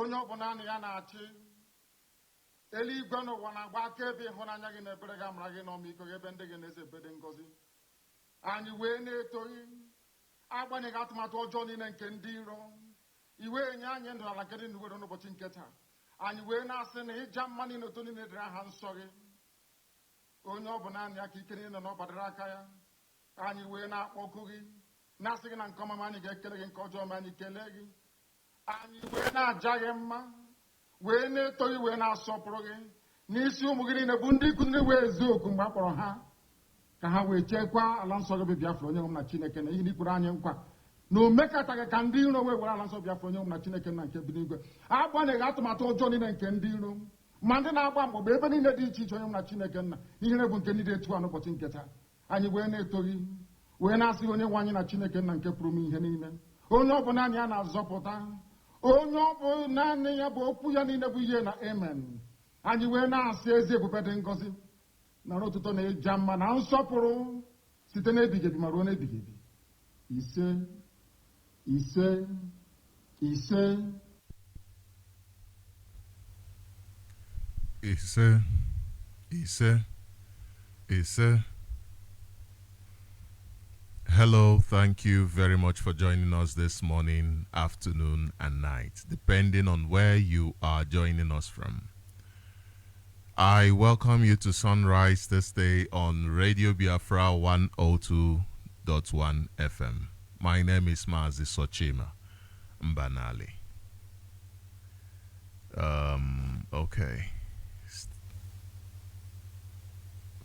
onye ọbụla na ya na-achị eluigwe n'ụwa na-agba akaebe ịhụnanya gị na ebere gị amara gị n'ọmịiko gị ebe ndị gị na-eze ebede ngozi anyị wee na-etoghị agbanyeghị atụmatụ ọjọọ niile nke ndị iro iwe enye anyị ndụ ala nke dị n'uwere n'ụbọchị nke taa anyị wee na-asị na ịja mma niile oto niile dịrị aha nsọ gị onye ọ bụ naanị ya ka ike niile na ọ gbadara aka ya anyị wee na-akpọku gị na-asị gị na nke ọma anyị ga-ekele gị nke ọjọọ ma anyị kelee gị anyị wee na-aja gị mma wee na-eto gị wee na-asọpụrụ gị n'isi ụmụ gị niile bụ ndị ikwu ndị wee ezu oku mgbe a kpọrọ ha ka ha wee chekwaa ala nsọ gị bụ Biafra onye nwe m na Chineke na ihe n'ikwuru anyị nkwa na o mekataghị ka ndị iro wee were ala nsọ Biafra onye nwe m na Chineke na nke bi n'igwe agbanyeghị atụmatụ ọjọọ niile nke ndị iro ma ndị na-agba mgbagba ebe niile dị iche iche onye m na Chineke nna ihere bụ nke ndị dị etu a n'ụbọchị nke taa anyị wee na-eto gị wee na-asị onye nwe anyị na Chineke nna nke pụrụ m ihe niile onye ọ bụ naanị ya na-azọpụta onye ọ bụ naanị ya bụ okwu ya niile bụ ihe na amen anyị wee na-asị ezi ebube dị ngọzi na ọtụtụ na ịja mma na nsọpụrụ site n'ebighị ebi ma ruo n'ebighị ebi ise ise ise ise ise ise. Hello, thank you very much for joining us this morning, afternoon, and night, depending on where you are joining us from. I welcome you to Sunrise this day on Radio Biafra 102.1 FM. My name is Sochima, Mbanali. Okay.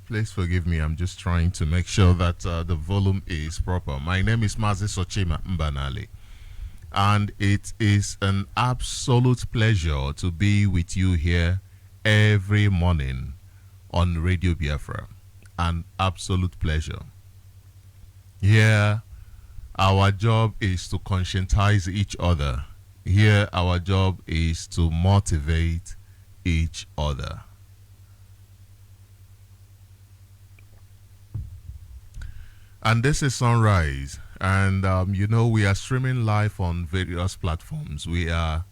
Please forgive me, I'm just trying to make sure that the volume is proper. My name is Sochima, Mbanali. And it is an absolute pleasure to be with you here every morning on Radio Biafra. An absolute pleasure. Here, our job is to conscientize each other. Here, our job is to motivate each other. And this is Sunrise. And, we are streaming live on various platforms. We are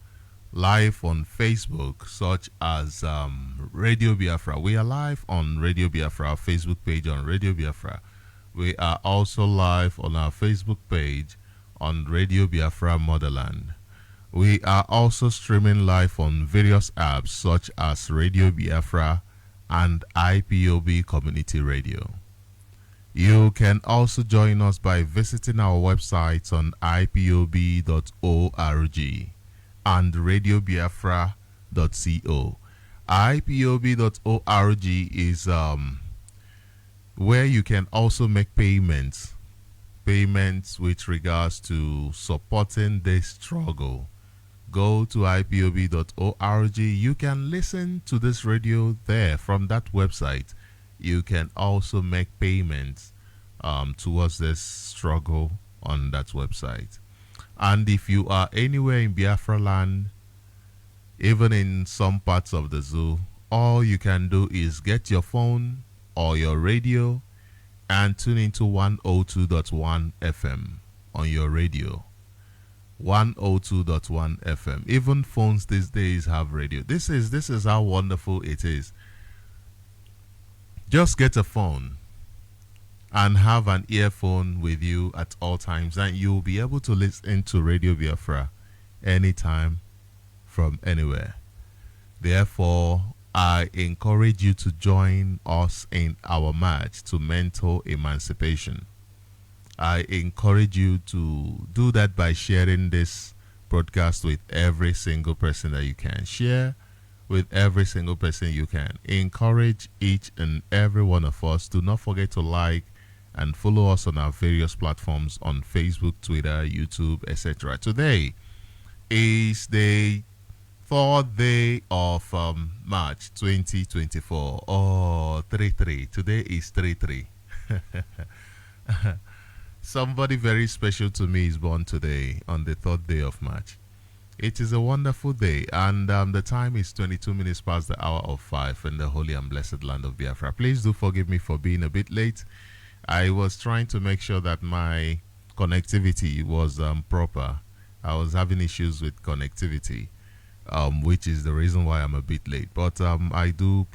live on Facebook, such as Radio Biafra. We are live on Radio Biafra, our Facebook page on Radio Biafra. We are also live on our Facebook page on Radio Biafra Motherland. We are also streaming live on various apps, such as Radio Biafra and IPOB Community Radio. You can also join us by visiting our websites on ipob.org and radiobiafra.co. ipob.org is where you can also make payments with regards to supporting this struggle. Go to ipob.org. You can listen to this radio there from that website. You can also make payments towards this struggle on that website. And if you are anywhere in Biafra land, even in some parts of the zoo, all you can do is get your phone or your radio and tune into 102.1 FM on your radio. 102.1 FM. Even phones these days have radio. This is how wonderful it is. Just get a phone and have an earphone with you at all times, and you'll be able to listen to Radio Biafra anytime from anywhere. Therefore, I encourage you to join us in our march to mental emancipation. I encourage you to do that by sharing this broadcast with every single person that you can. Share with every single person you can. Encourage each and every one of us. Do not forget to like and follow us on our various platforms on Facebook, Twitter, YouTube, etc. Today is the 4th day of March 2024. Oh, 3-3. Today is 3-3. Somebody very special to me is born today on the 3rd day of March. It is a wonderful day, and the time is 22 minutes past the hour of 5 in the holy and blessed land of Biafra. Please do forgive me for being a bit late. I was trying to make sure that my connectivity was proper. I was having issues with connectivity, which is the reason why I'm a bit late. But I do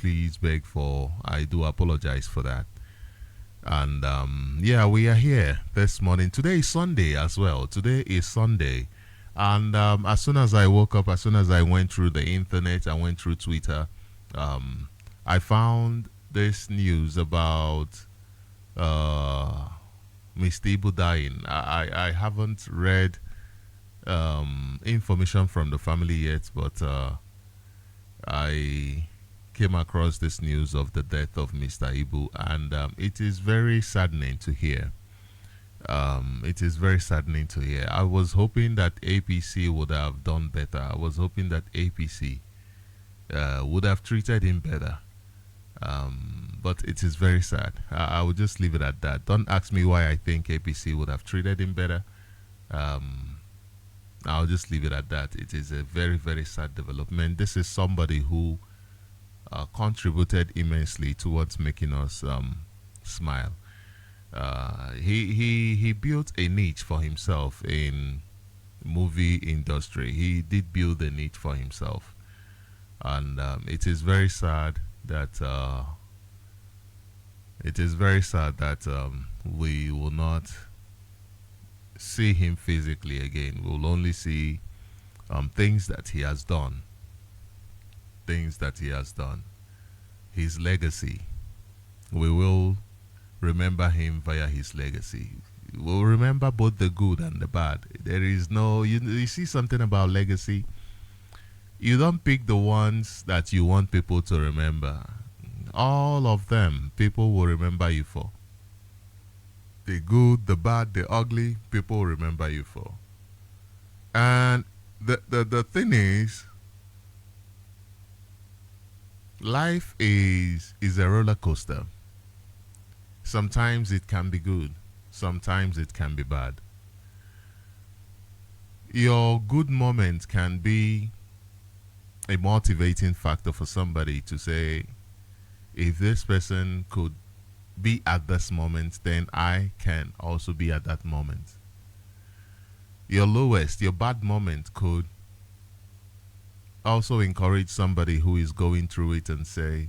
I do apologize for that. And yeah, we are here this morning. Today is Sunday as well. Today is Sunday. And as soon as I woke up, as soon as I went through the internet, I went through Twitter, I found this news about Mr. Ibu dying. I haven't read information from the family yet, but I came across this news of the death of Mr. Ibu, and it is very saddening to hear. It is very saddening to hear. I was hoping that APC would have done better. I was hoping that APC would have treated him better. But it is very sad. I will just leave it at that. Don't ask me why I think APC would have treated him better. I'll just leave it at that. It is a very, very sad development. This is somebody who contributed immensely towards making us smile. He built a niche for himself in movie industry. He did build a niche for himself, and it is very sad that we will not see him physically again. We'll only see things that he has done. Things that he has done. His legacy. We will remember him via his legacy. We'll remember both the good and the bad. There is no, you see something about legacy. You don't pick the ones that you want people to remember. All of them, people will remember you for. The good, the bad, the ugly, people will remember you for. And the thing is, life is a roller coaster. Sometimes it can be good, sometimes it can be bad. Your good moment can be a motivating factor for somebody to say, if this person could be at this moment, then I can also be at that moment. Your lowest, your bad moment could also encourage somebody who is going through it and say,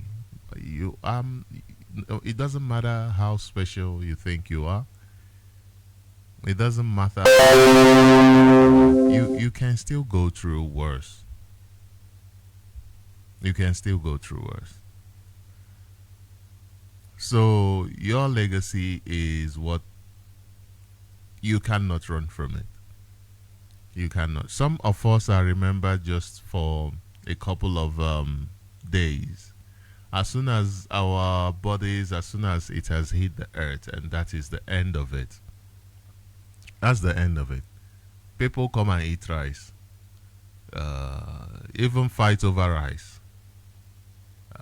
it doesn't matter how special you think you are. It doesn't matter. You can still go through worse. You can still go through worse. So your legacy is what you cannot run from it. You cannot. Some of us are remembered just for a couple of days. As soon as our bodies, as soon as it has hit the earth, and that is the end of it. That's the end of it. People come and eat rice. Even fight over rice.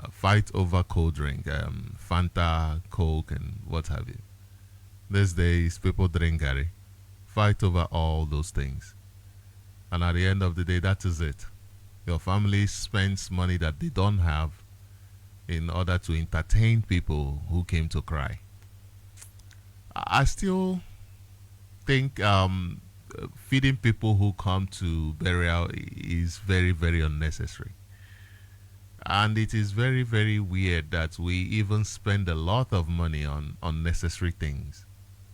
Fight over cold drink, Fanta, Coke, and what have you. These days, people drink Gary. Fight over all those things. And at the end of the day, that is it. Your family spends money that they don't have in order to entertain people who came to cry. I still think feeding people who come to burial is very, very unnecessary. And it is very, very weird that we even spend a lot of money on unnecessary things.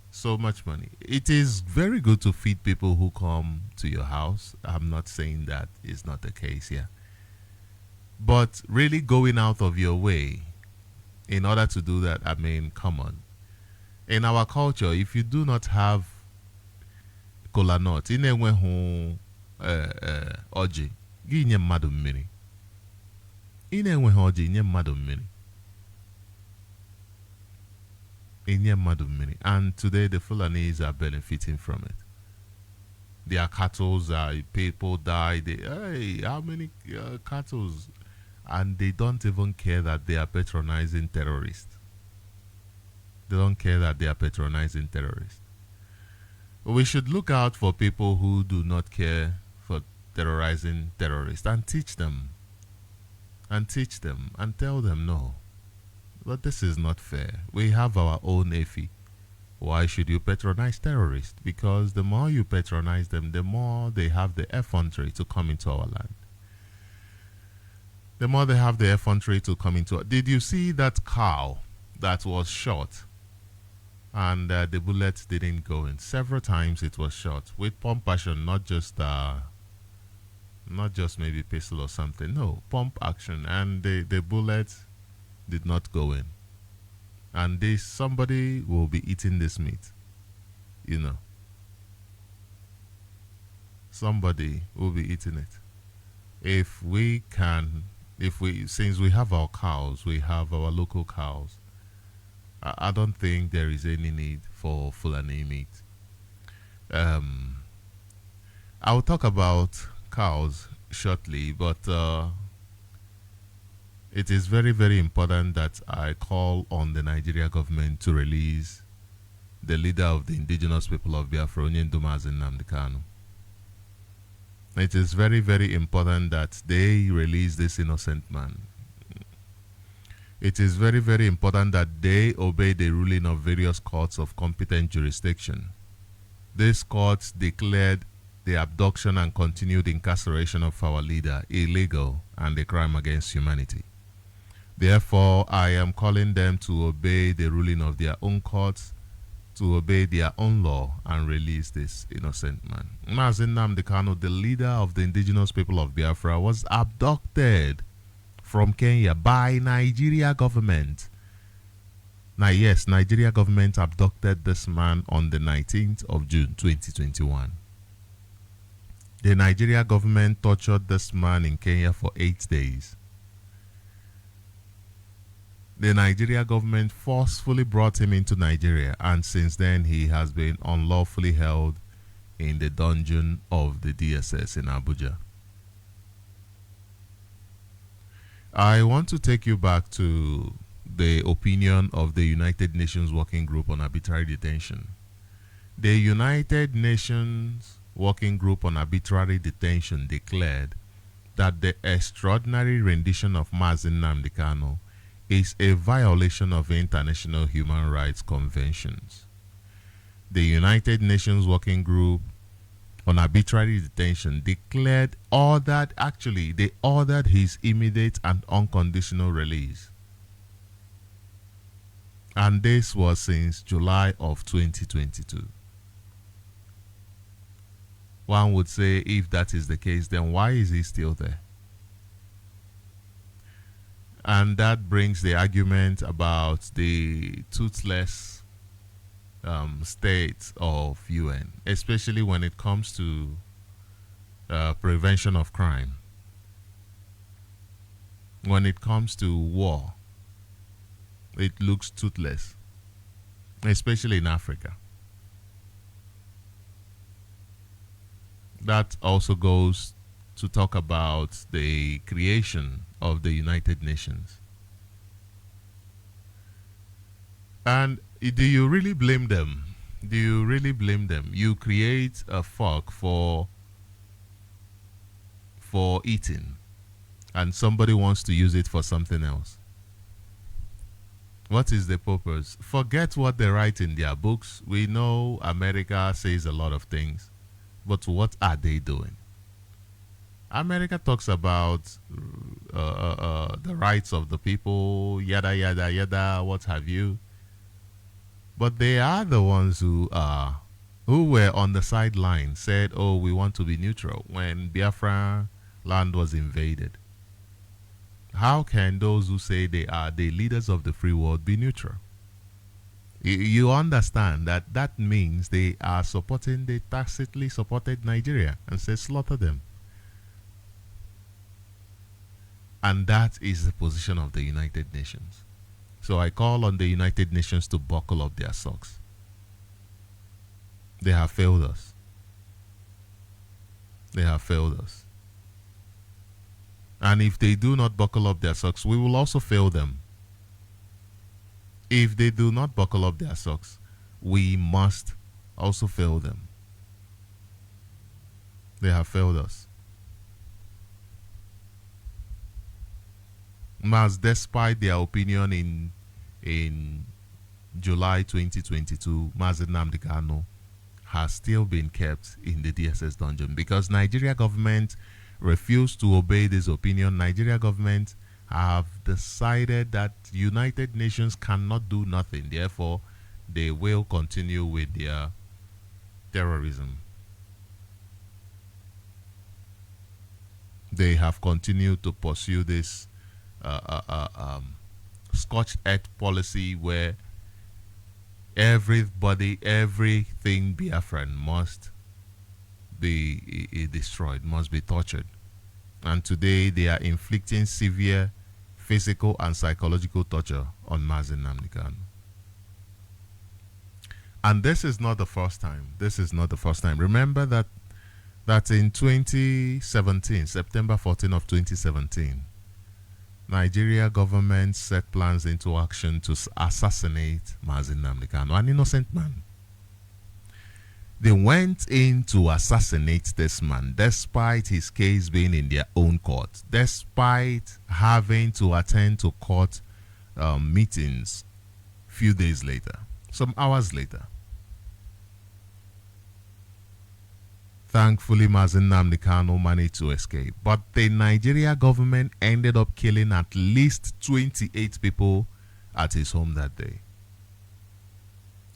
So much money. It is very good to feed people who come to your house. I'm not saying that is not the case here. But really going out of your way in order to do that, I mean, come on. In our culture, if you do not have kola nut, inenwe hu oji, gi nye mmadu mmiri. Inenwe hu oji, nye mmadu mmiri. And today the Fulanis are benefiting from it. Their cattle, people die. Hey, how many cattle? And they don't even care that they are patronizing terrorists. They don't care that they are patronizing terrorists. We should look out for people who do not care for terrorizing terrorists and teach them. And teach them and tell them no. But this is not fair. We have our own EFI. Why should you patronize terrorists? Because the more you patronize them, the more they have the effrontery to come into our land. the more they have the effrontery to come into it. Did you see that cow that was shot and the bullet didn't go in? Several times it was shot with pump action, not just maybe pistol or something. No, pump action, and the bullet did not go in. And somebody will be eating this meat, you know. Somebody will be eating it. Since we have our cows, we have our local cows, I don't think there is any need for Fulani meat. I'll talk about cows shortly, but it is very, very important that I call on the Nigeria government to release the leader of the indigenous people of Biafra, Onyendumazi Nnamdi Kanu. It is very, very important that they release this innocent man. It is very, very important that they obey the ruling of various courts of competent jurisdiction. These courts declared the abduction and continued incarceration of our leader illegal and a crime against humanity. Therefore, I am calling them to obey the ruling of their own courts, to obey their own law and release this innocent man. Mazi Nnamdi Kanu, the leader of the indigenous people of Biafra, was abducted from Kenya by Nigeria government. Now, yes, Nigeria government abducted this man on the 19th of June 2021. The Nigeria government tortured this man in Kenya for 8 days. The Nigeria government forcefully brought him into Nigeria, and since then he has been unlawfully held in the dungeon of the DSS in Abuja. I want to take you back to the opinion of the United Nations Working Group on Arbitrary Detention. The United Nations Working Group on Arbitrary Detention declared that the extraordinary rendition of Mazi Nnamdi Kanu is a violation of international human rights conventions. The United Nations Working Group on Arbitrary Detention they ordered his immediate and unconditional release. And this was since July of 2022. One would say, if that is the case, then why is he still there? And that brings the argument about the toothless state of UN, especially when it comes to prevention of crime. When it comes to war, it looks toothless, especially in Africa. That also goes to talk about the creation of the United Nations. And do you really blame them? Do you really blame them? You create a fork for eating, and somebody wants to use it for something else. What is the purpose? Forget what they write in their books. We know America says a lot of things, but what are they doing? America talks about the rights of the people, yada, yada, yada, what have you. But they are the ones who were on the sideline, said, oh, we want to be neutral when Biafra land was invaded. How can those who say they are the leaders of the free world be neutral? You understand that means they tacitly supported Nigeria and said slaughter them. And that is the position of the United Nations. So I call on the United Nations to buckle up their socks. They have failed us. They have failed us. And if they do not buckle up their socks, we will also fail them. If they do not buckle up their socks, we must also fail them. They have failed us. Mas, despite their opinion in July 2022, Mazi Nnamdi Kanu has still been kept in the DSS dungeon because Nigeria government refuse to obey this opinion, Nigeria government have decided that United Nations cannot do nothing. Therefore, they will continue with their terrorism. They have continued to pursue this scorched earth policy where everything Biafran must be destroyed, must be tortured. And today they are inflicting severe physical and psychological torture on Mazen Nnamdi Kanu. And this is not the first time. This is not the first time. Remember that in 2017, September 14 of 2017, Nigeria government set plans into action to assassinate Mazen Nnamdi Kanu, an innocent man. They went in to assassinate this man despite his case being in their own court, despite having to attend to court meetings few days later, some hours later. Thankfully, Mazen Nnamdi Kanu managed to escape, but the Nigeria government ended up killing at least 28 people at his home that day.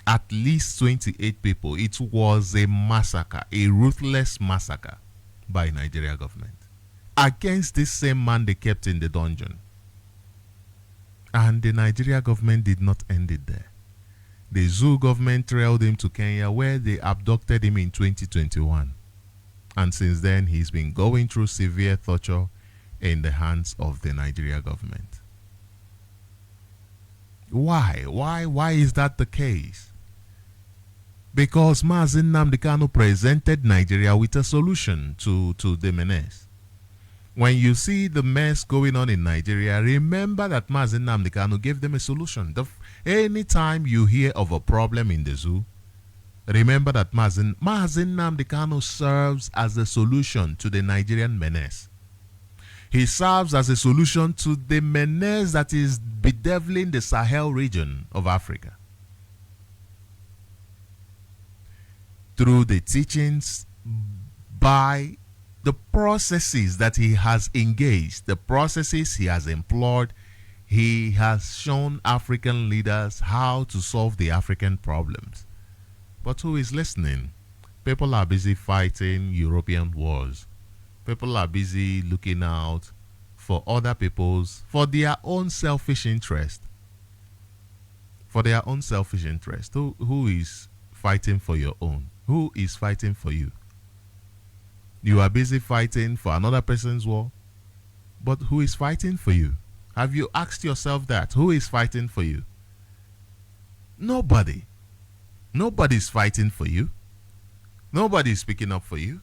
At least 28 people. It was a massacre, a ruthless massacre by Nigeria government against this same man they kept in the dungeon. And the Nigeria government did not end it there. The Zoo government trailed him to Kenya, where they abducted him in 2021. And since then, he's been going through severe torture in the hands of the Nigeria government. Why? Why is that the case? Because Mazen Nnamdi Kanu presented Nigeria with a solution to the menace. When you see the mess going on in Nigeria, remember that Mazen Nnamdi Kanu gave them a solution. Anytime you hear of a problem in the zoo, remember that Mazen Nnamdi Kanu serves as a solution to the Nigerian menace. He serves as a solution to the menace that is bedeviling the Sahel region of Africa. Through the teachings, by the processes that he has engaged, the processes he has employed, he has shown African leaders how to solve the African problems. But who is listening? People are busy fighting European wars. People are busy looking out for other people's, for their own selfish interest. For their own selfish interest. Who is fighting for your own? Who is fighting for you? You are busy fighting for another person's war, but who is fighting for you? Have you asked yourself that? Who is fighting for you? Nobody. Nobody is fighting for you. Nobody is speaking up for you.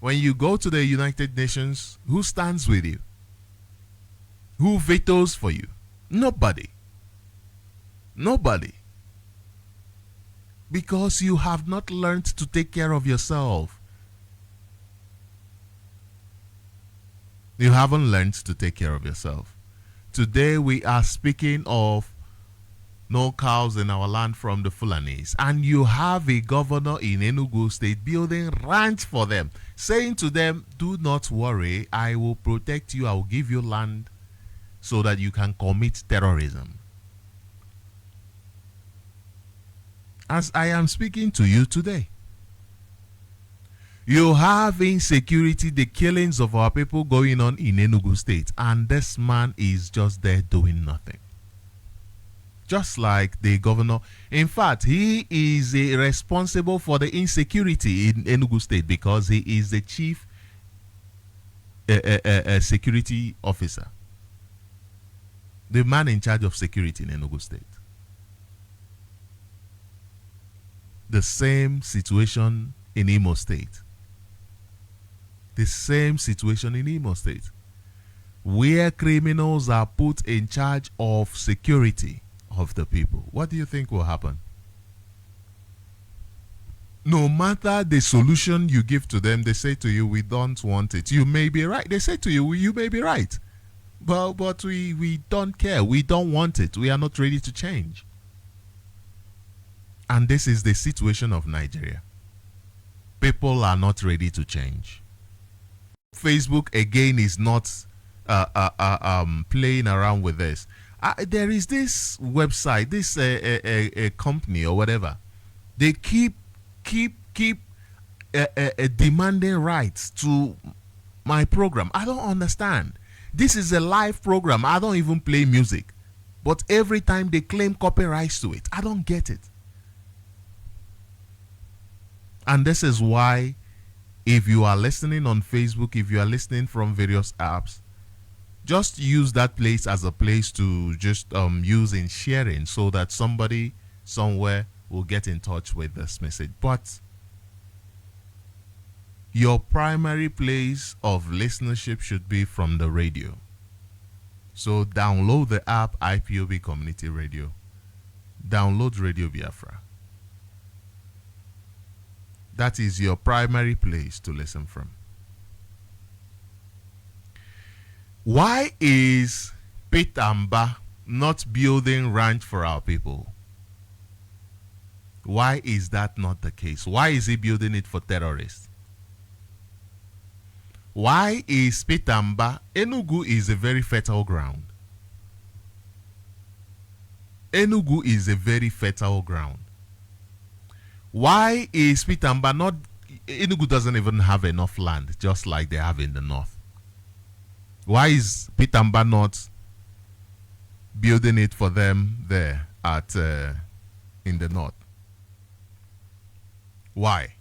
When you go to the United Nations, who stands with you? Who vetoes for you? Nobody. Nobody. Because you have not learned to take care of yourself. You haven't learned to take care of yourself. Today we are speaking of no cows in our land from the Fulanis. And you have a governor in Enugu State building ranch for them, saying to them, do not worry, I will protect you, I will give you land so that you can commit terrorism. As I am speaking to you today, you have insecurity, the killings of our people going on in Enugu State, and this man is just there doing nothing. Just like the governor. In fact, he is responsible for the insecurity in Enugu State because he is the chief security officer. The man in charge of security in Enugu State. The same situation in Imo State. The same situation in Imo State, where criminals are put in charge of security of the people. What do you think will happen? No matter the solution you give to them, they say to you, we don't want it. You may be right. They say to you, you may be right. But we don't care. We don't want it. We are not ready to change. And this is the situation of Nigeria. People are not ready to change. Facebook again is not playing around with this. There is this website, this a company or whatever. They keep demanding rights to my program. I don't understand. This is a live program. I don't even play music, but every time they claim copyrights to it, I don't get it. And this is why, if you are listening on Facebook, if you are listening from various apps, just use that place as a place to just use in sharing, so that somebody somewhere will get in touch with this message. But your primary place of listenership should be from the radio. So download the app IPOB Community Radio. Download Radio Biafra. That is your primary place to listen from. Why is Peter Mba not building ranch for our people? Why is that not the case? Why is he building it for terrorists? Why is Peter Mba? Enugu is a very fertile ground. Enugu is a very fertile ground. Why is Peter Mba not? Enugu doesn't even have enough land, just like they have in the north. Why is Peter Mba not building it for them there at in the north? Why?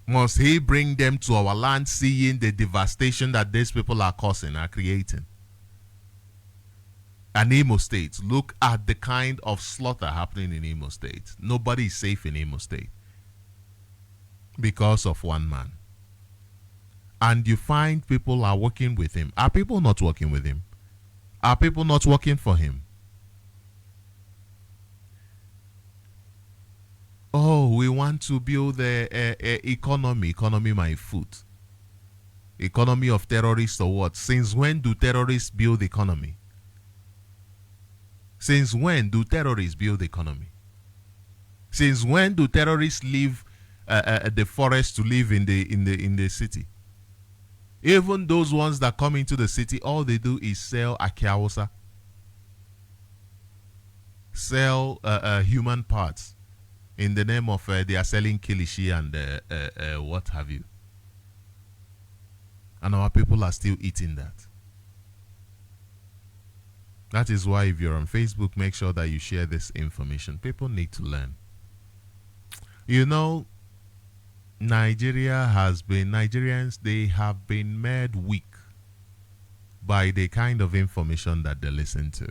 Must he bring them to our land, seeing the devastation that these people are causing, are creating? And Imo State, look at the kind of slaughter happening in Imo State. Nobody is safe in Imo State because of one man. And you find people are working with him. Are people not working with him? Are people not working for him? Oh, we want to build a economy my foot. Economy of terrorists or what? Since when do terrorists build economy? Since when do terrorists build economy? Since when do terrorists leave the forest to live in the city? Even those ones that come into the city, all they do is sell akiawusa, sell human parts in the name of they are selling kilishi and what have you. And our people are still eating that. That is why if you're on Facebook, make sure that you share this information. People need to learn. You know, Nigerians, they have been made weak by the kind of information that they listen to.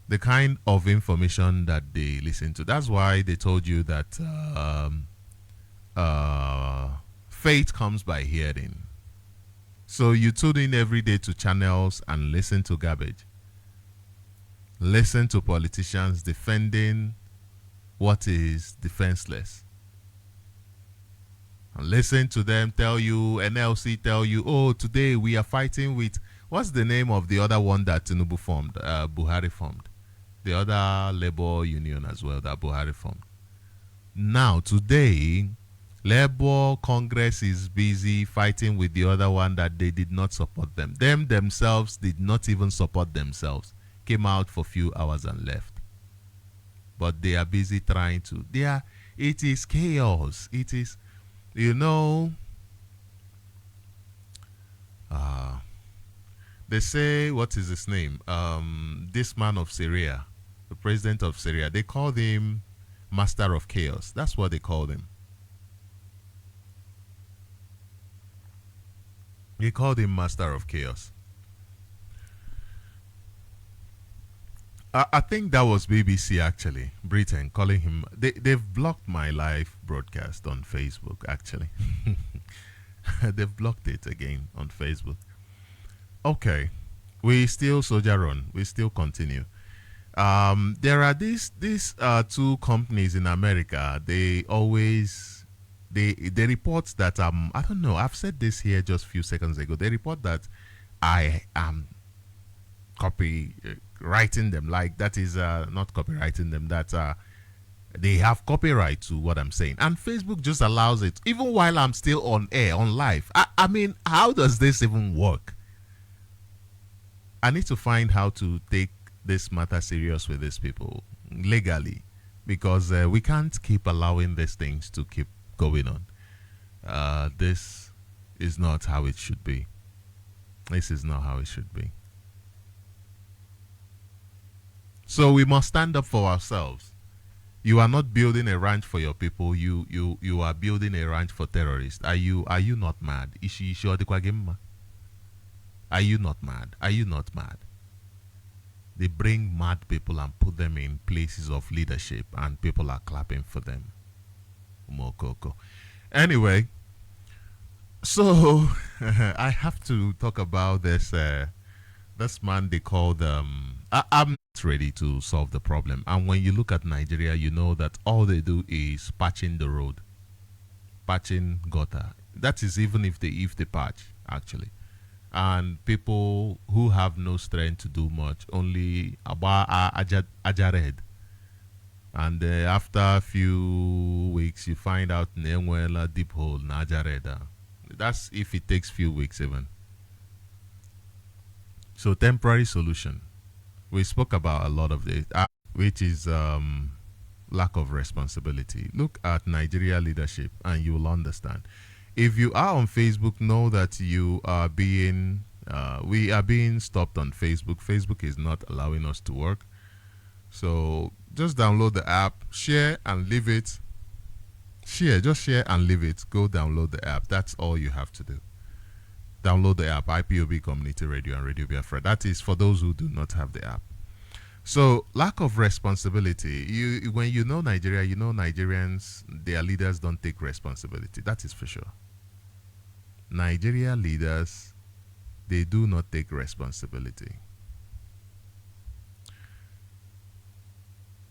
The kind of information that they listen to. That's why they told you that faith comes by hearing. So you tune in every day to channels and listen to garbage. Listen to politicians defending what is defenseless. And listen to them tell you, NLC tell you, oh, today we are fighting with, what's the name of the other one that Tinubu formed, Buhari formed? The other labor union as well that Buhari formed. Now, today, Labour Congress is busy fighting with the other one that they did not support them. Them themselves did not even support themselves. Came out for a few hours and left. But they are busy trying to. It is chaos. It is, you know, they say, what is his name? This man of Syria, the president of Syria, they called him Master of Chaos. That's what they called him. They called him Master of Chaos. I think that was BBC actually, Britain, calling him. They've blocked my live broadcast on Facebook actually. They've blocked it again on Facebook. Okay, we still soldier on. We still continue. There are these two companies in America. They always they report that I don't know. I've said this here just a few seconds ago. They report that I am copywriting them. Like that is not copywriting them. That They have copyright to what I'm saying. And Facebook just allows it, even while I'm still on air, on live. I mean, how does this even work? I need to find how to take this matter serious with these people legally, because we can't keep allowing these things to keep going on. This is not how it should be. This is not how it should be. So we must stand up for ourselves. You are not building a ranch for your people. You are building a ranch for terrorists. Are you not mad? Are you not mad? Are you not mad? They bring mad people and put them in places of leadership, and people are clapping for them. Mokoko. Anyway, so I have to talk about this man they called I'm not ready to solve the problem. And when you look at Nigeria, you know that all they do is patching the road, patching gutter. That is even if they patch, actually. And people who have no strength to do much, only ajared. And after a few weeks, you find out Nenwela deep hole na ajareda. That's if it takes few weeks even. So temporary solution. We spoke about a lot of this, which is lack of responsibility. Look at Nigeria leadership and you will understand. If you are on Facebook, know that you are being, we are being stopped on Facebook. Facebook is not allowing us to work. So just download the app, share and leave it. Just share and leave it. Go download the app. That's all you have to do. Download the app, IPOB Community Radio and Radio Biafra. That is for those who do not have the app. So lack of responsibility. When you know Nigeria, you know Nigerians, their leaders don't take responsibility. That is for sure. Nigeria leaders, they do not take responsibility.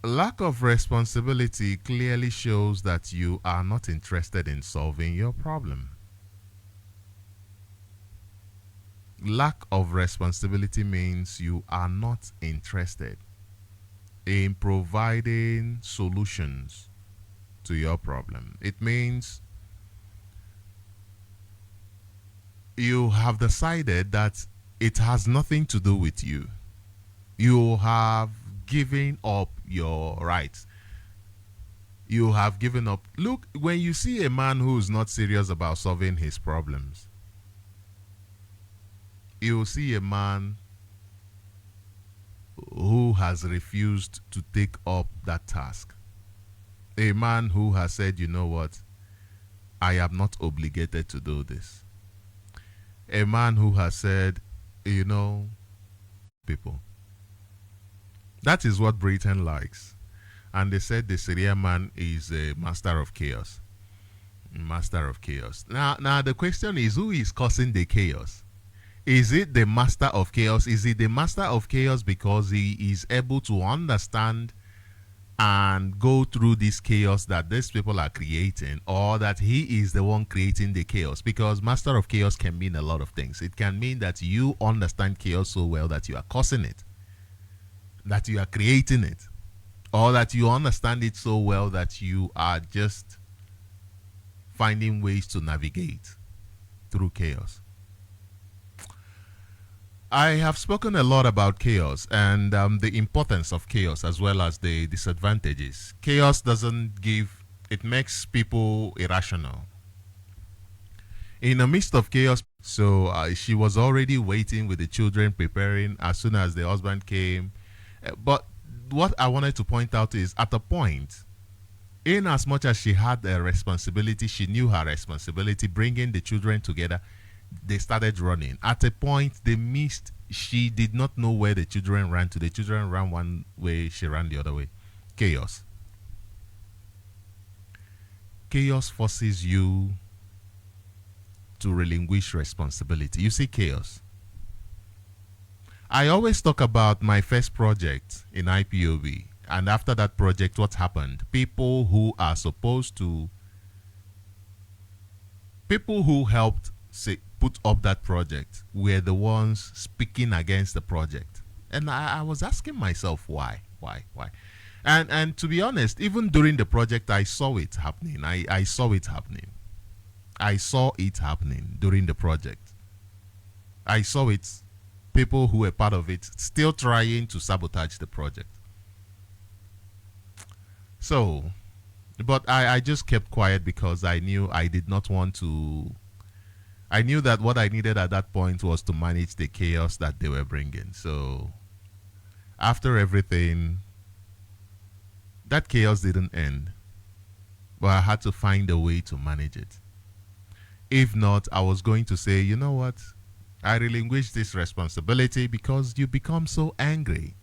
Lack of responsibility clearly shows that you are not interested in solving your problem. Lack of responsibility means you are not interested in providing solutions to your problem. It means you have decided that it has nothing to do with you. You have given up your rights. You have given up. Look, when you see a man who is not serious about solving his problems, you see a man who has refused to take up that task. A man who has said, you know what, I am not obligated to do this. A man who has said, you know, people. That is what Britain likes. And they said the Syrian man is a master of chaos. Master of chaos. Now the question is, who is causing the chaos? Is it the master of chaos? Is it the master of chaos because he is able to understand and go through this chaos that these people are creating, or that he is the one creating the chaos? Because master of chaos can mean a lot of things. It can mean that you understand chaos so well that you are causing it, that you are creating it, or that you understand it so well that you are just finding ways to navigate through chaos. I have spoken a lot about chaos and the importance of chaos as well as the disadvantages. Chaos doesn't give, it makes people irrational. In the midst of chaos, so she was already waiting with the children, preparing as soon as the husband came. But what I wanted to point out is, at a point, in as much as she had a responsibility, she knew her responsibility, bringing the children together, they started running. At a point, they missed. She did not know where the children ran to. The children ran one way, she ran the other way. Chaos. Chaos forces you to relinquish responsibility. You see chaos. I always talk about my first project in IPOB. And after that project, what happened? People who are supposed to, people who helped put up that project were the ones speaking against the project. And I was asking myself, why? And to be honest, even during the project, I saw it happening. I saw it happening. I saw it happening during the project. I saw it, people who were part of it still trying to sabotage the project. So, but I just kept quiet because I knew I did not want to. I knew that what I needed at that point was to manage the chaos that they were bringing. So, after everything, that chaos didn't end. But I had to find a way to manage it. If not, I was going to say, you know what? I relinquish this responsibility because you become so angry.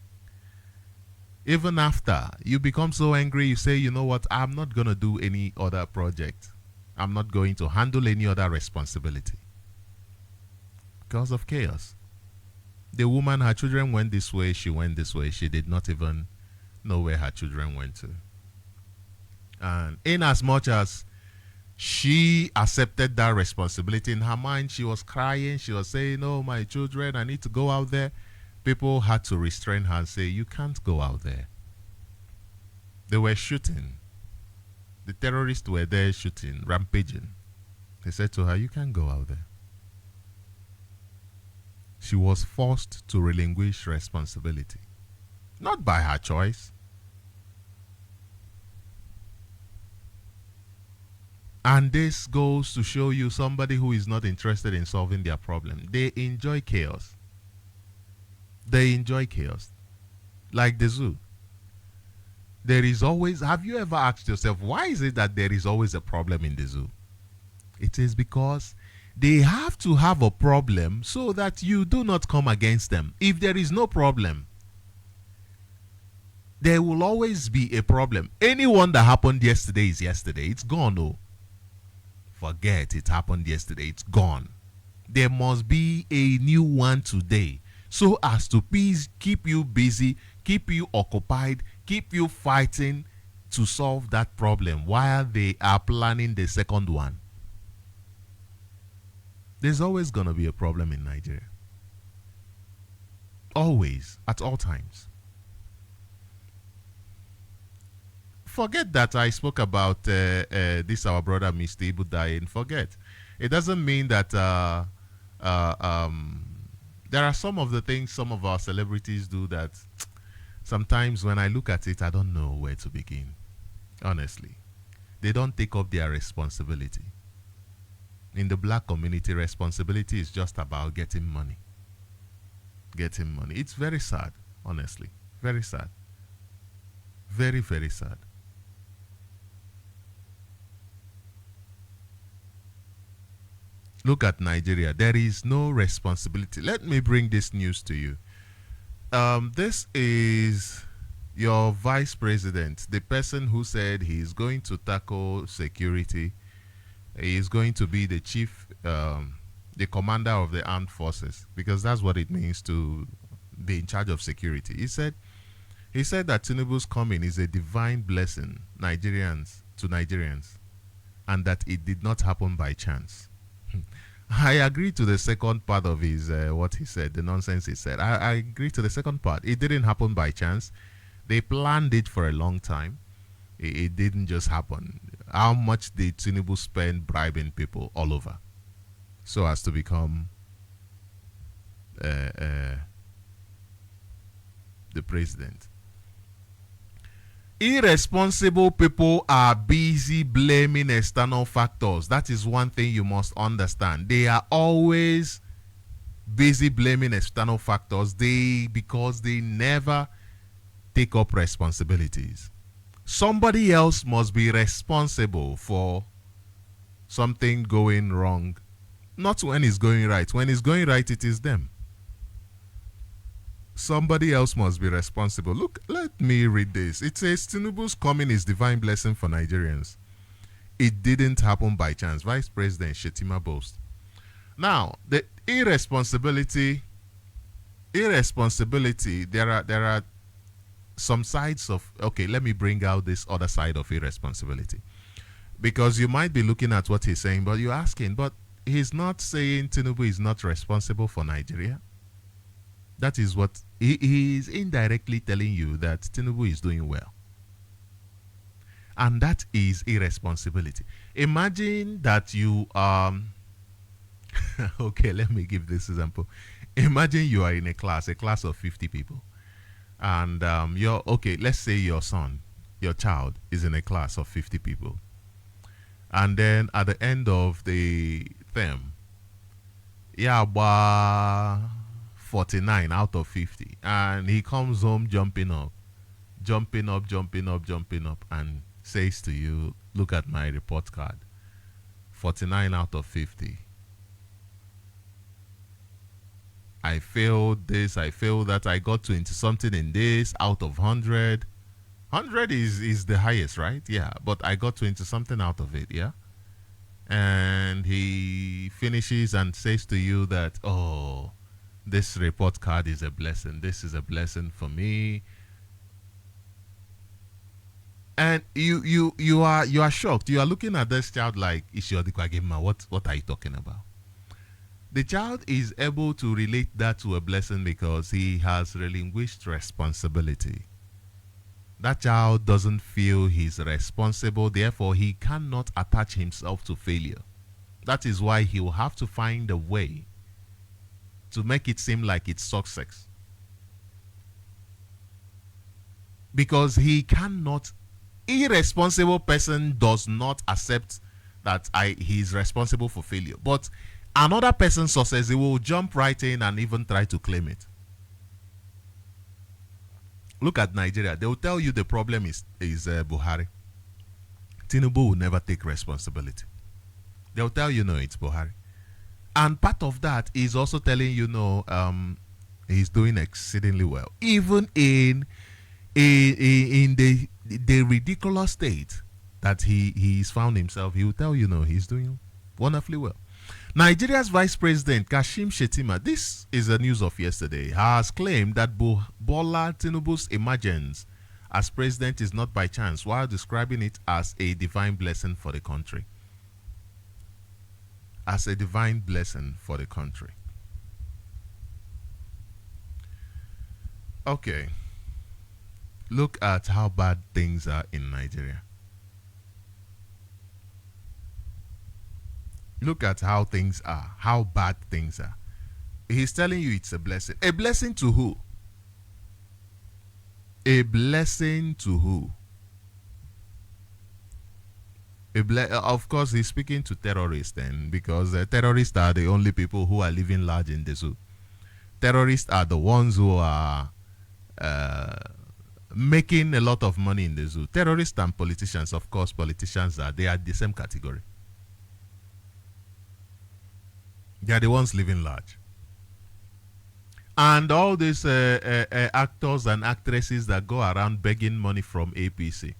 Even after you become so angry, you say, you know what? I'm not going to do any other project. I'm not going to handle any other responsibility because of chaos. The woman, her children went this way, she went this way. She did not even know where her children went to. And in as much as she accepted that responsibility, in her mind, she was crying. She was saying, oh, my children, I need to go out there. People had to restrain her and say, you can't go out there. They were shooting. The terrorists were there shooting, rampaging. They said to her, you can't go out there. She was forced to relinquish responsibility. Not by her choice. And this goes to show you somebody who is not interested in solving their problem. They enjoy chaos. They enjoy chaos. Like the zoo. There is always, have you ever asked yourself, why is it that there is always a problem in the zoo? It is because they have to have a problem so that you do not come against them. If there is no problem, there will always be a problem. Anyone that happened yesterday is yesterday. It's gone, oh. Forget it happened yesterday. It's gone. There must be a new one today, so as to please keep you busy, keep you occupied, keep you fighting to solve that problem while they are planning the second one. There's always going to be a problem in Nigeria. Always, at all times. Forget that I spoke about this our brother Mr. Ibu dying. Forget. It doesn't mean that there are some of the things some of our celebrities do that sometimes when I look at it, I don't know where to begin. Honestly. They don't take up their responsibility. In the black community, responsibility is just about getting money. Getting money. It's very sad, honestly. Very sad. Very, very sad. Look at Nigeria. There is no responsibility. Let me bring this news to you. This is your vice president, the person who said he is going to tackle security. He is going to be the chief, the commander of the armed forces, because that's what it means to be in charge of security. He said that Tinubu's coming is a divine blessing to Nigerians, and that it did not happen by chance. I agree to the second part of his what he said, the nonsense he said. I agree to the second part. It didn't happen by chance. They planned it for a long time. It didn't just happen. How much did Tinubu spend bribing people all over so as to become the president? Irresponsible people are busy blaming external factors. That is one thing you must understand. They are always busy blaming external factors because they never take up responsibilities. Somebody else must be responsible for something going wrong. Not when it's going right. When it's going right, it is them. Somebody else must be responsible. Look, let me read this. It says Tinubu's coming is divine blessing for Nigerians. It didn't happen by chance. Vice President Sochima boast. Now, the irresponsibility, there are some sides of, okay, let me bring out this other side of irresponsibility. Because you might be looking at what he's saying, but you're asking, but he's not saying Tinubu is not responsible for Nigeria. That is what he is indirectly telling you, that Tinubu is doing well. And that is irresponsibility. Imagine that you okay, let me give this example. Imagine you are in a class of 50 people, and you're okay. Let's say your son, your child, is in a class of 50 people, and then at the end of the term, yeah, 49 out of 50, and he comes home jumping up, and says to you, "Look at my report card, 49 out of 50. I failed this, I failed that, I got 20 something in this out of 100. 100 is the highest, right? Yeah, but I got 20 something out of it, yeah? And he finishes and says to you that, oh, this report card is a blessing. This is a blessing for me. And you are shocked. You are looking at this child like, Ishiodikwagema, what are you talking about? The child is able to relate that to a blessing because he has relinquished responsibility. That child doesn't feel he's responsible, therefore he cannot attach himself to failure. That is why he will have to find a way to make it seem like it's success. Because he cannot, irresponsible person does not accept that he is responsible for failure. But another person's success, he will jump right in and even try to claim it. Look at Nigeria. They will tell you the problem is Buhari. Tinubu will never take responsibility. They will tell you, no, it's Buhari. And part of that is also telling you, no, he's doing exceedingly well. Even in the ridiculous state that he's found himself, he will tell you, no, he's doing wonderfully well. Nigeria's Vice President Kashim Shettima, this is the news of yesterday, has claimed that Bola Tinubu's emergence as president is not by chance, while describing it as a divine blessing for the country. As a divine blessing for the country. Okay. Look at how bad things are in Nigeria. Look at how things are, how bad things are. He's telling you it's a blessing. A blessing to who? A blessing to who? Of course, he's speaking to terrorists then, because terrorists are the only people who are living large in the zoo. Terrorists are the ones who are making a lot of money in the zoo. Terrorists and politicians, of course, they are the same category. They are the ones living large. And all these actors and actresses that go around begging money from APC,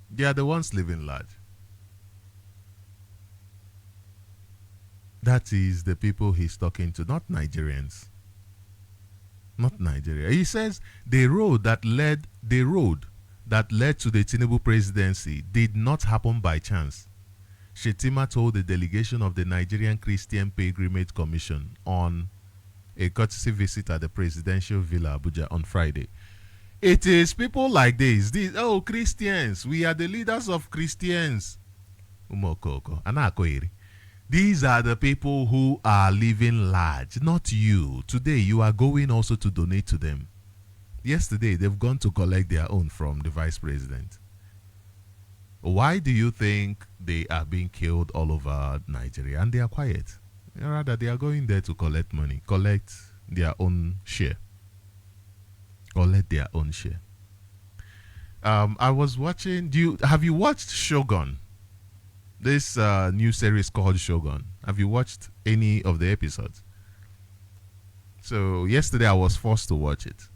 they are the ones living large. That is the people he's talking to, not Nigerians. Not Nigeria. He says the road that led to the Tinubu presidency did not happen by chance. Shettima told the delegation of the Nigerian Christian Pilgrimage Commission on a courtesy visit at the presidential villa Abuja on Friday. It is people like this. Christians, we are the leaders of Christians. These are the people who are living large, not you. Today, you are going also to donate to them. Yesterday, they've gone to collect their own from the vice president. Why do you think they are being killed all over Nigeria and they are quiet? Rather, they are going there to collect money, collect their own share. Collect their own share. I was watching. Have you watched Shogun? This new series called Shogun. Have you watched any of the episodes? So yesterday I was forced to watch it.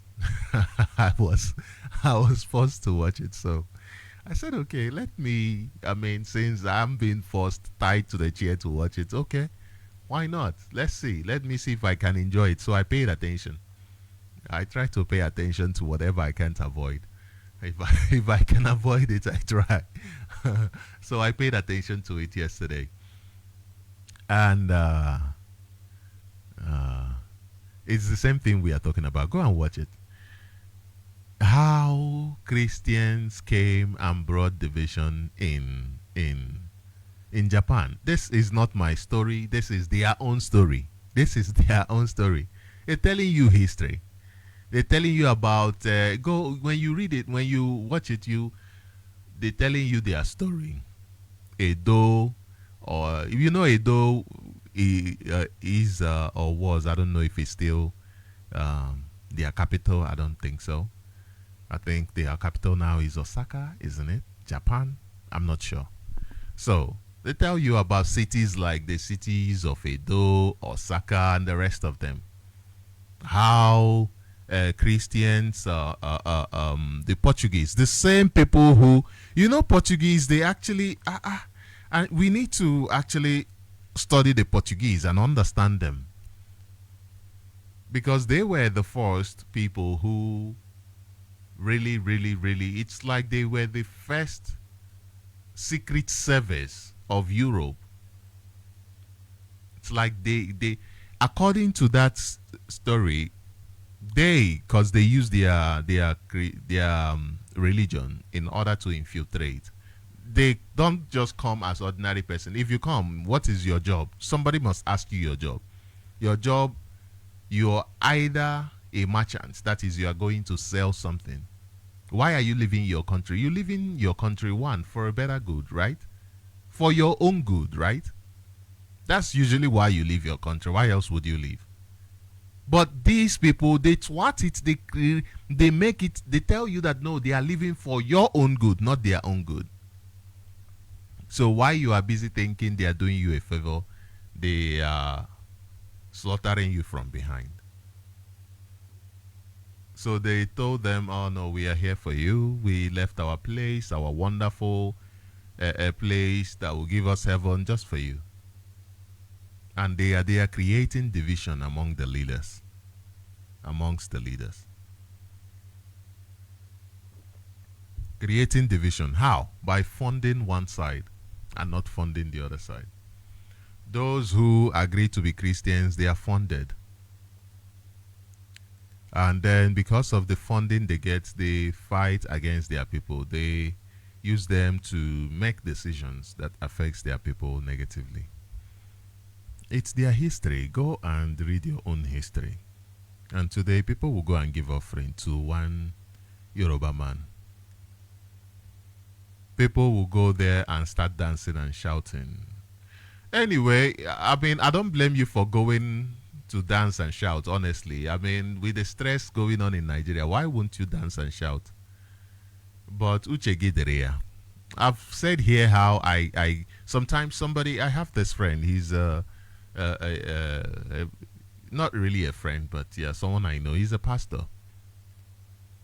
I was forced to watch it. So I said, okay, since I'm being forced, tied to the chair to watch it, okay, why not? Let's see. Let me see if I can enjoy it. So I paid attention. I try to pay attention to whatever I can't avoid. If I can avoid it, I try. So I paid attention to it yesterday. And it's the same thing we are talking about. Go and watch it. how Christians came and brought division in Japan. This is not my story. This is their own story. This is their own story. They're telling you history. They're telling you about go when you read it, when you watch it, they're telling you their story. Edo, or if you know Edo is or was, I don't know if it's still their capital. I don't think so. I think their capital now is Osaka, isn't it? Japan? I'm not sure. So they tell you about cities like the cities of Edo, Osaka, and the rest of them. How Christians, the Portuguese, the same people who, Portuguese, they actually, and we need to actually study the Portuguese and understand them, because they were the first people who really, really, really, it's like they were the first secret service of Europe. It's like they according to that story, because they use their religion in order to infiltrate. They don't just come as ordinary person. If you come, what is your job? Somebody must ask you your job. Your job, you're either a merchant, that is, you are going to sell something. Why are you leaving your country? You live in your country, one, for a better good, right? For your own good, right? That's usually why you leave your country. Why else would you leave? But these people, they twat it, they make it, they tell you that no, they are living for your own good, not their own good. So while you are busy thinking they are doing you a favor, they are slaughtering you from behind. So they told them, oh no, we are here for you. We left our place, our wonderful place that will give us heaven just for you. And they are creating division among the leaders, amongst the leaders. Creating division. How? By funding one side and not funding the other side. Those who agree to be Christians, they are funded. And then because of the funding they get, they fight against their people. They use them to make decisions that affects their people negatively. It's their history. Go and read your own history. And today people will go and give offering to one Yoruba man. People will go there and start dancing and shouting. Anyway, I mean, I don't blame you for going to dance and shout, honestly. I mean, with the stress going on in Nigeria, why won't you dance and shout? But Uche Giderea, I've said here how I sometimes I have this friend, he's not really a friend, but yeah, someone I know, he's a pastor.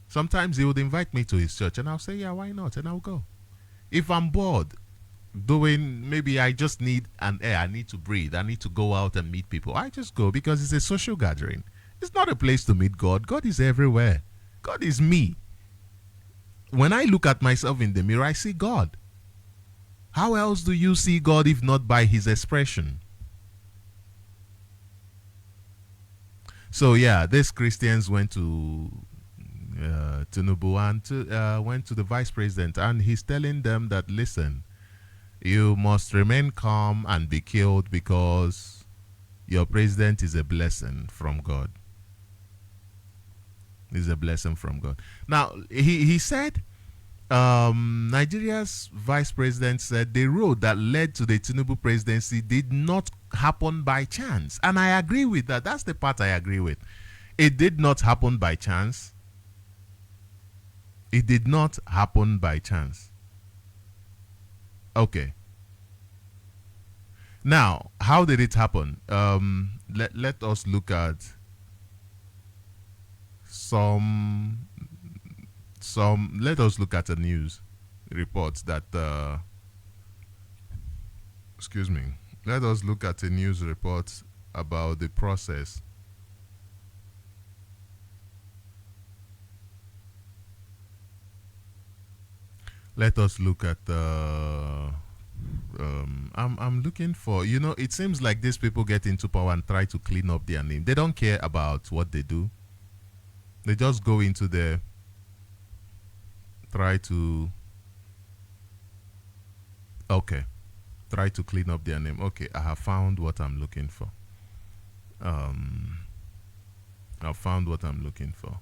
Sometimes he would invite me to his church and I'll say, yeah, why not? And I'll go. If I'm bored, maybe I just need an air, I need to breathe, I need to go out and meet people, I just go, because it's a social gathering. It's not a place to meet God. God is everywhere. God is me. When I look at myself in the mirror, I see God. How else do you see God if not by his expression? So yeah, these Christians went to Tinubu and went to the vice president, and he's telling them that, listen, you must remain calm and be killed because your president is a blessing from God. Is a blessing from God. Now, he said, Nigeria's vice president said the road that led to the Tinubu presidency did not happen by chance. And I agree with that. That's the part I agree with. It did not happen by chance. It did not happen by chance. Okay. Now, how did it happen? Let us look at let us look at a news report that excuse me. Let us look at a news report about the process. Let us look at I'm looking for, it seems like these people get into power and try to clean up their name. They don't care about what they do. They just go into there try to. Okay, try to clean up their name. Okay, I have found what I'm looking for. I found what I'm looking for.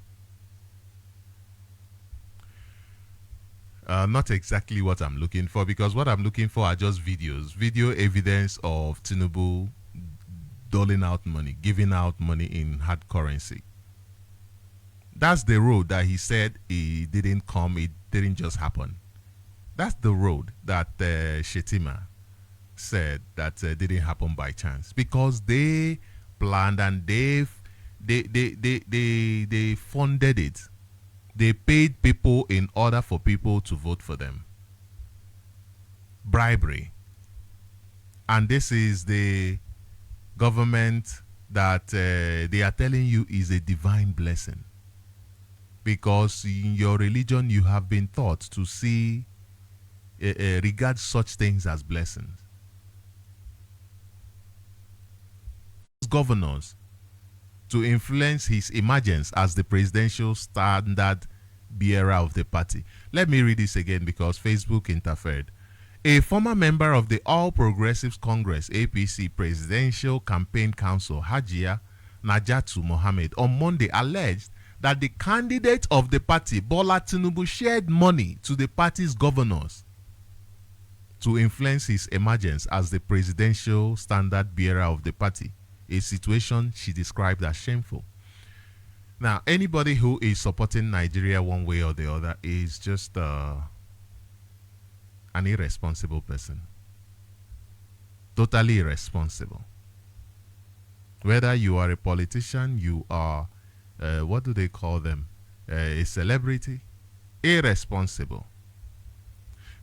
Not exactly what I'm looking for, because what I'm looking for are just video evidence of Tinubu doling out money, giving out money in hard currency. That's the road that he said it didn't come, it didn't just happen. That's the road that Shetima said that didn't happen by chance, because they planned and they funded it. They paid people in order for people to vote for them. Bribery. And this is the government that they are telling you is a divine blessing. Because in your religion you have been taught to see, regard such things as blessings. Governors to influence his emergence as the presidential standard bearer of the party. Let me read this again because Facebook interfered. A former member of the All Progressives Congress APC Presidential Campaign Council, Hajia Najatu Mohammed, on Monday alleged that the candidate of the party, Bola Tinubu, shared money to the party's governors to influence his emergence as the presidential standard bearer of the party, a situation she described as shameful. Now, anybody who is supporting Nigeria one way or the other is just an irresponsible person. Totally irresponsible. Whether you are a politician, you are, what do they call them? A celebrity? Irresponsible.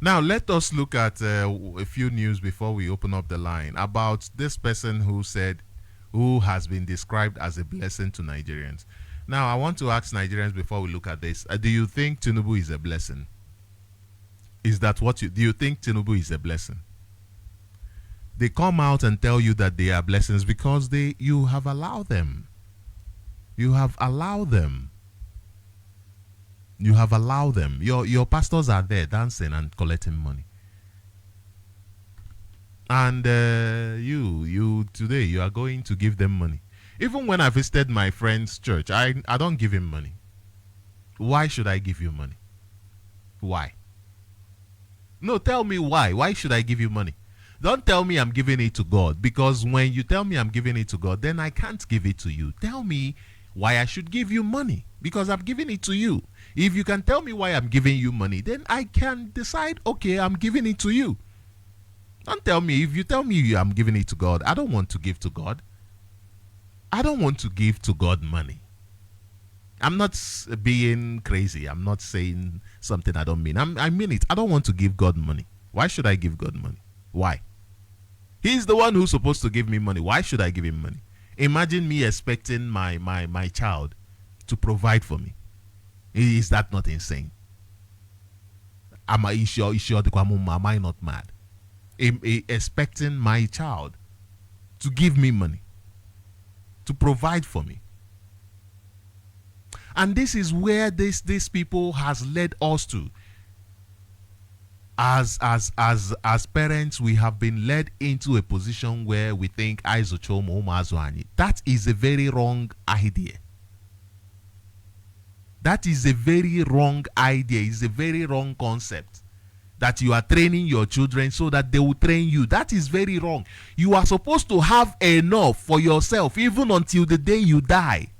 Now, let us look at a few news before we open up the line about this person who has been described as a blessing to Nigerians. Now, I want to ask Nigerians before we look at this, do you think Tinubu is a blessing? Is that what do you think Tinubu is a blessing? They come out and tell you that they are blessings because you have allowed them. You have allowed them. You have allowed them. Your pastors are there dancing and collecting money. And you today, you are going to give them money. Even when I visited my friend's church, I don't give him money. Why should I give you money? Why? No, tell me why. Why should I give you money? Don't tell me I'm giving it to God, because when you tell me I'm giving it to God, then I can't give it to you. Tell me why I should give you money, because I'm giving it to you. If you can tell me why I'm giving you money, then I can decide, okay, I'm giving it to you. Don't tell me, if you tell me I'm giving it to God, I don't want to give to God. I don't want to give to God money. I'm not being crazy. I'm not saying something I don't mean. I mean it. I don't want to give God money. Why should I give God money? Why? He's the one who's supposed to give me money. Why should I give him money? Imagine me expecting my child to provide for me. Is that not insane? Am I not mad? Expecting my child to give me money, to provide for me. And this is where these people has led us to. As parents, we have been led into a position where we think that is a very wrong idea. That is a very wrong idea. It's a very wrong concept. That you are training your children so that they will train you. That is very wrong. You are supposed to have enough for yourself even until the day you die.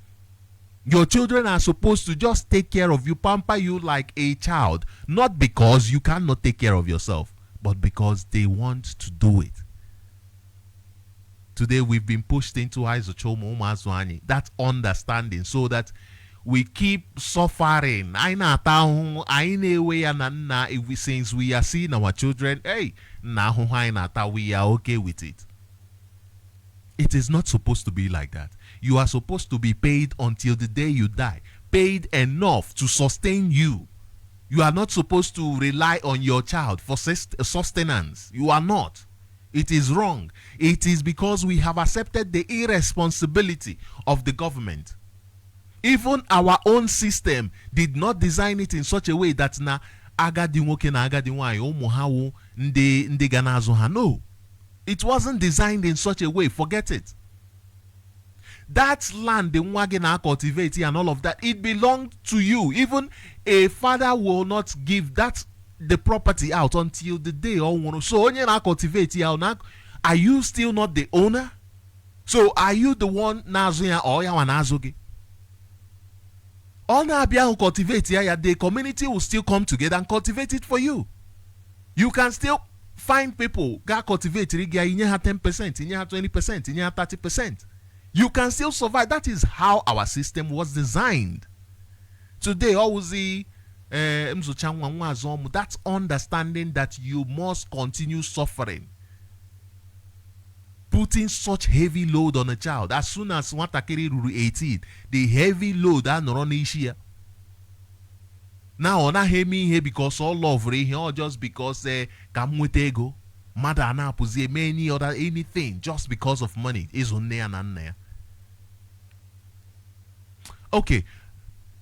Your children are supposed to just take care of you, pamper you like a child. Not because you cannot take care of yourself, but because they want to do it. Today we've been pushed into that understanding so that we keep suffering. Since we are seeing our children, we are okay with it. It is not supposed to be like that. You are supposed to be paid until the day you die. Paid enough to sustain you. You are not supposed to rely on your child for sustenance. You are not. It is wrong. It is because we have accepted the irresponsibility of the government. Even our own system did not design it in such a way that agadi nwoke na agadi nwanyị ụmụ ha wụ ndị ga na-azụ ha. No, it wasn't designed in such a way. Forget it. That land the nwa gị na cultivate and all of that, it belonged to you. Even a father will not give the property out until the day or so onye na cultivate ya na, are you still not the owner? So are you the one na-azụ ya or ya na azụ gị? Ọ na-abịa cultivate ya, the community will still come together and cultivate it for you. You can still find people ga cultivate rig ya, inye ha 10%, inye ha 20%, inye ha 30%. You can still survive. That is how our system was designed. Today, always that understanding that you must continue suffering, putting such heavy load on a child. As soon as 18, the heavy load now on a hemi because all love or just because come with ego. Mother na puzie many other anything just because of money is on there and there. Okay,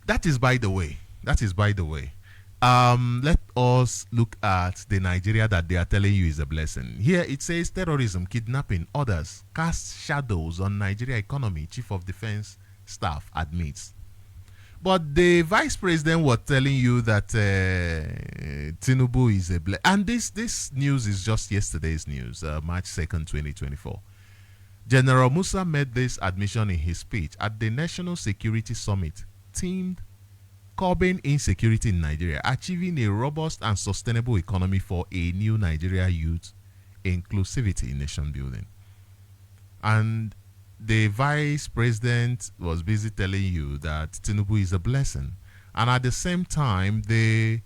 that is by the way. Let us look at the Nigeria that they are telling you is a blessing. Here it says terrorism, kidnapping, others cast shadows on Nigeria economy. Chief of Defense Staff admits. But the vice president was telling you that Tinubu is a and this news is just yesterday's news, March 2nd, 2024. General Musa made this admission in his speech at the National Security Summit, themed Curbing Insecurity in Nigeria, Achieving a Robust and Sustainable Economy for a New Nigeria Youth Inclusivity in Nation Building. And the vice president was busy telling you that Tinubu is a blessing. And at the same time, the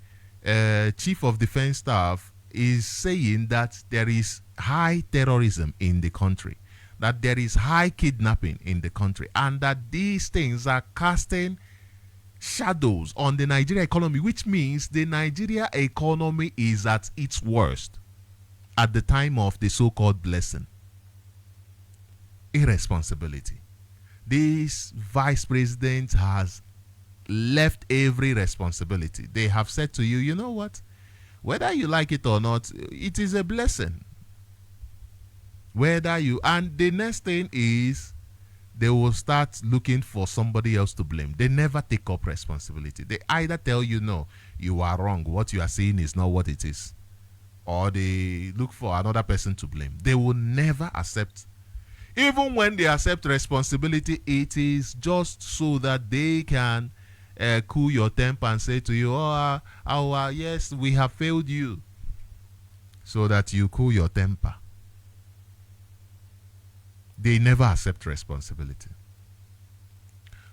chief of defense staff is saying that there is high terrorism in the country, that there is high kidnapping in the country, and that these things are casting shadows on the Nigeria economy, which means the Nigeria economy is at its worst at the time of the so-called blessing. Irresponsibility. This vice president has left every responsibility. They have said to you, you know what? Whether you like it or not, it is a blessing. And the next thing is they will start looking for somebody else to blame. They never take up responsibility. They either tell you, no, you are wrong. What you are saying is not what it is. Or they look for another person to blame. They will never accept. Even when they accept responsibility, it is just so that they can cool your temper and say to you, yes, we have failed you. So that you cool your temper. They never accept responsibility.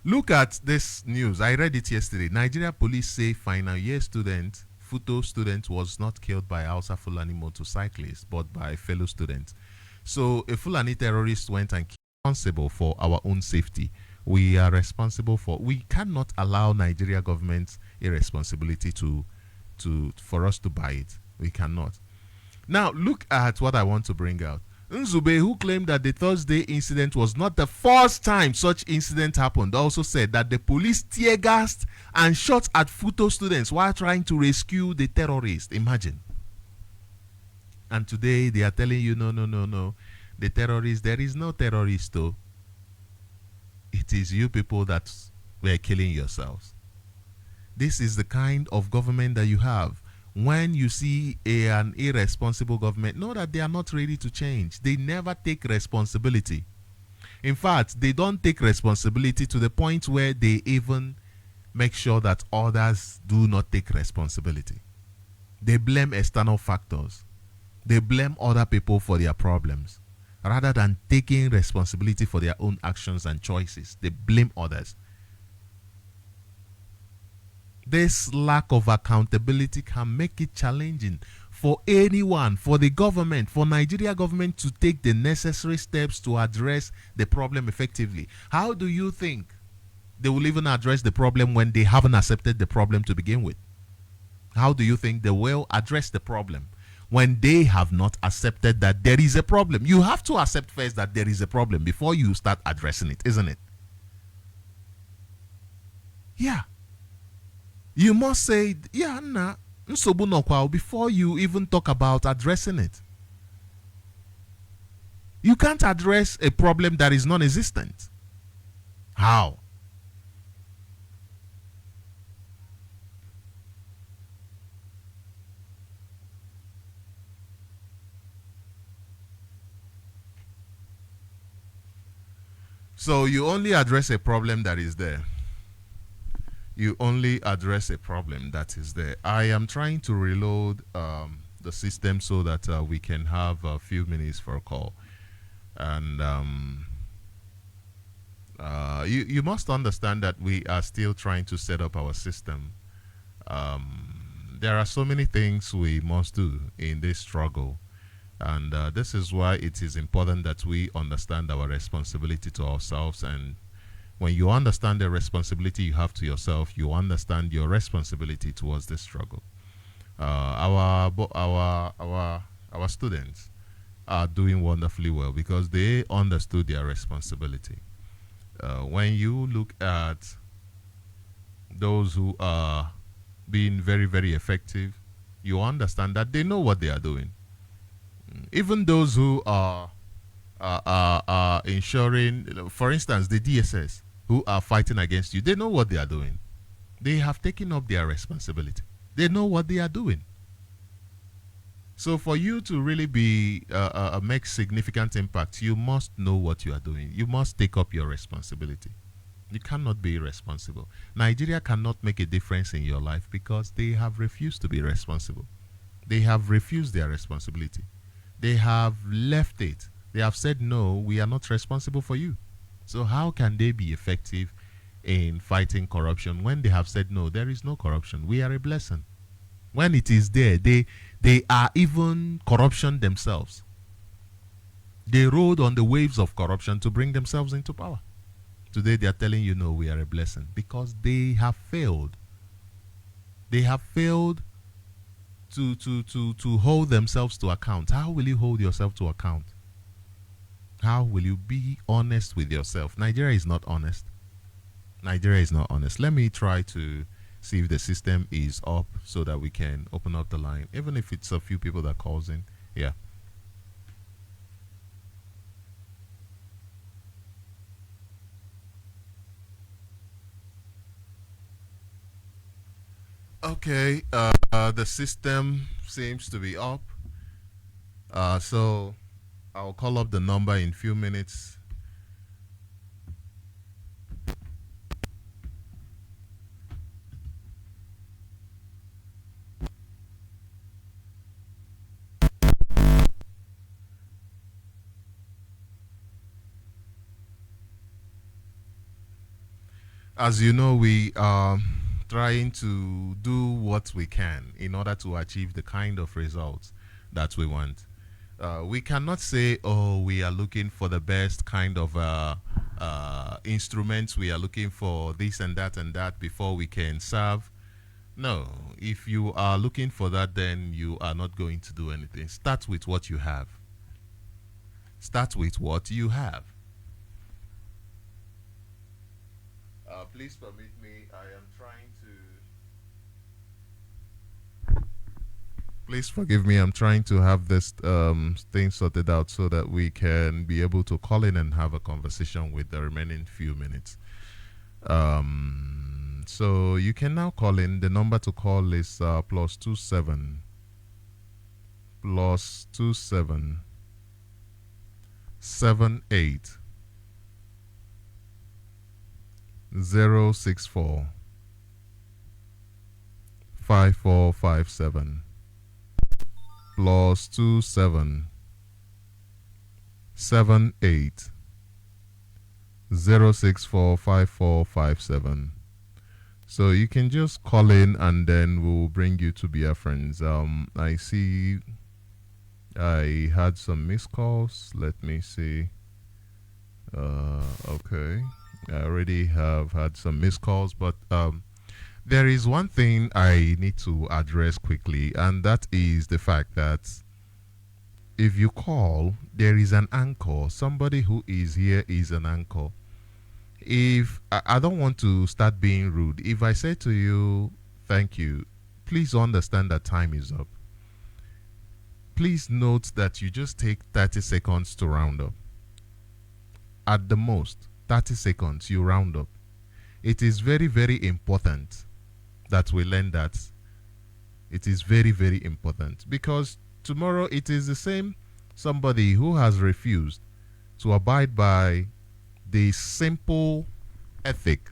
Look at this news. I read it yesterday. Nigeria police say final year student, Futo student, was not killed by Hausa Fulani motorcyclist, but by fellow students. So a Fulani terrorist went and killed. Responsible for our own safety. We are responsible for. We cannot allow Nigeria government irresponsibility for us to buy it. We cannot. Now look at what I want to bring out. Nzube, who claimed that the Thursday incident was not the first time such incident happened, also said that the police tear gassed and shot at Futo students while trying to rescue the terrorist. Imagine. And today they are telling you, no. The terrorist, there is no terrorist though. It is you people that were killing yourselves. This is the kind of government that you have. When you see an irresponsible government, know that they are not ready to change. They never take responsibility. In fact, they don't take responsibility to the point where they even make sure that others do not take responsibility. They blame external factors. They blame other people for their problems. Rather than taking responsibility for their own actions and choices, they blame others. This lack of accountability can make it challenging for anyone, for the government, for Nigeria government to take the necessary steps to address the problem effectively. How do you think they will even address the problem when they haven't accepted the problem to begin with? How do you think they will address the problem when they have not accepted that there is a problem? You have to accept first that there is a problem before you start addressing it, isn't it? Yeah. You must say, yeah, nah, Nsogbu nọkwa before you even talk about addressing it. You can't address a problem that is non-existent. How? So you only address a problem that is there. You only address a problem that is there. I am trying to reload the system so that we can have a few minutes for a call. And you must understand that we are still trying to set up our system. There are so many things we must do in this struggle. And this is why it is important that we understand our responsibility to ourselves. And when you understand the responsibility you have to yourself, you understand your responsibility towards this struggle. Our students are doing wonderfully well because they understood their responsibility. When you look at those who are being very, very effective, you understand that they know what they are doing. Even those who are ensuring, for instance, the DSS who are fighting against you, they know what they are doing. They have taken up their responsibility. They know what they are doing. So for you to really be make significant impact, you must know what you are doing. You must take up your responsibility. You cannot be irresponsible. Nigeria cannot make a difference in your life because they have refused to be responsible. They have refused their responsibility. They have left it. They have said, no, we are not responsible for you. So how can they be effective in fighting corruption when they have said, no, there is no corruption. We are a blessing. When it is there, they are even corruption themselves. They rode on the waves of corruption to bring themselves into power. Today they are telling you, no, we are a blessing because they have failed. They have failed to hold themselves to account. How will you hold yourself to account? How will you be honest with yourself? Nigeria is not honest. Nigeria is not honest. Let me try to see if the system is up so that we can open up the line, even if it's a few people that calls in. Yeah. Okay, the system seems to be up. So I'll call up the number in a few minutes. As you know, we are trying to do what we can in order to achieve the kind of results that we want. We cannot say, oh, we are looking for the best kind of instruments, we are looking for this and that before we can serve. No, if you are looking for that, then you are not going to do anything. Start with what you have. Start with what you have. Please permit me, I am trying to... Please forgive me, I'm trying to have this thing sorted out so that we can be able to call in and have a conversation with the remaining few minutes. So you can now call in. The number to call is +27 78 064 5457 +27 78 064 5457. So you can just call in and then we'll bring you to Biafrans. I see I had some missed calls. Let me see. Okay. I already have had some missed calls, but there is one thing I need to address quickly, and that is the fact that if you call, there is an anchor. Somebody who is here is an anchor. If I don't want to start being rude, if I say to you, thank you, please understand that time is up. Please note that you just take 30 seconds to round up. At the most, 30 seconds, you round up. It is very, very important that we learn that. It is very, very important, because tomorrow it is the same somebody who has refused to abide by the simple ethic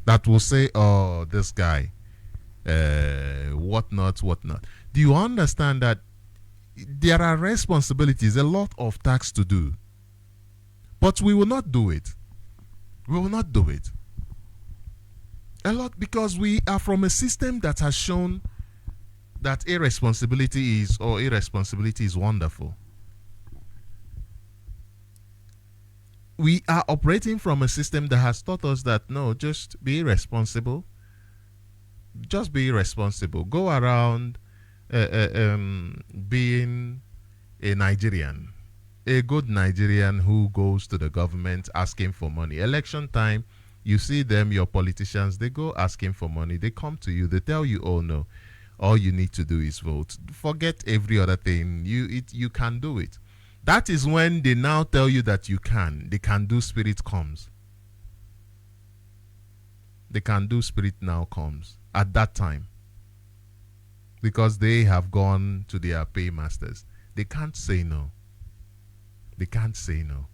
that will say, oh, this guy, whatnot, whatnot. Do you understand that there are responsibilities, a lot of tasks to do, but we will not do it? We will not do it. A lot, because we are from a system that has shown that irresponsibility is wonderful. We are operating from a system that has taught us that no, just be responsible. Just be responsible. Go around being a Nigerian, a good Nigerian who goes to the government asking for money. Election time, you see them, your politicians, they go asking for money. They come to you, they tell you, oh no, all you need to do is vote. Forget every other thing. You can do it. That is when they now tell you that you can. The can do spirit comes. The can do spirit now comes at that time, because they have gone to their paymasters. They can't say no. They can't say no.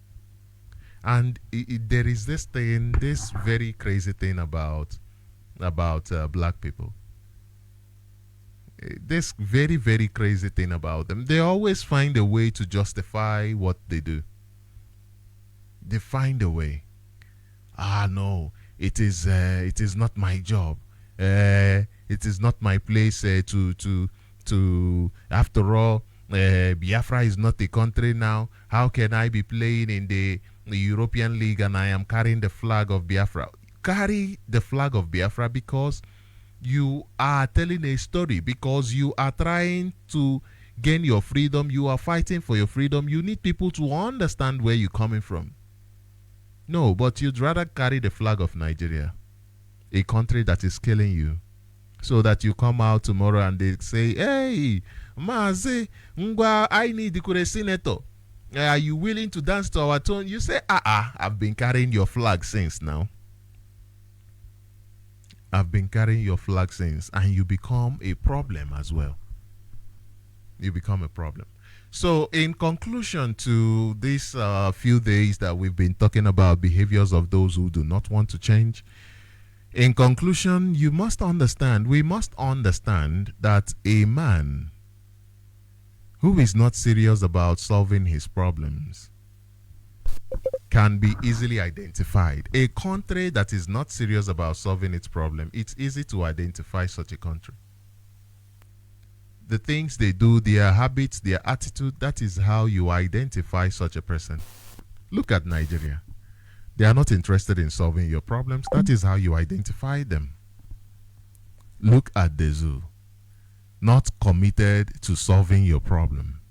And there is this thing, this very crazy thing about black people. This very, very crazy thing about them. They always find a way to justify what they do. They find a way. No, it is not my job. It is not my place to after all, Biafra is not a country now. How can I be playing in the European League and I am carrying the flag of Biafra? Carry the flag of Biafra because you are telling a story, because you are trying to gain your freedom. You are fighting for your freedom. You need people to understand where you're coming from. No, but you'd rather carry the flag of Nigeria, a country that is killing you, so that you come out tomorrow and they say, hey, Mazi, Ngwa, I need the senator. Are you willing to dance to our tune? You say, I've been carrying your flag since now. I've been carrying your flag since, and you become a problem as well. You become a problem. So in conclusion to these few days that we've been talking about behaviors of those who do not want to change, in conclusion, we must understand that a man who is not serious about solving his problems can be easily identified. A country that is not serious about solving its problem, it's easy to identify such a country. The things they do, their habits, their attitude, that is how you identify such a person. Look at Nigeria. They are not interested in solving your problems. That is how you identify them. Look at the zoo. Not committed to solving your problem.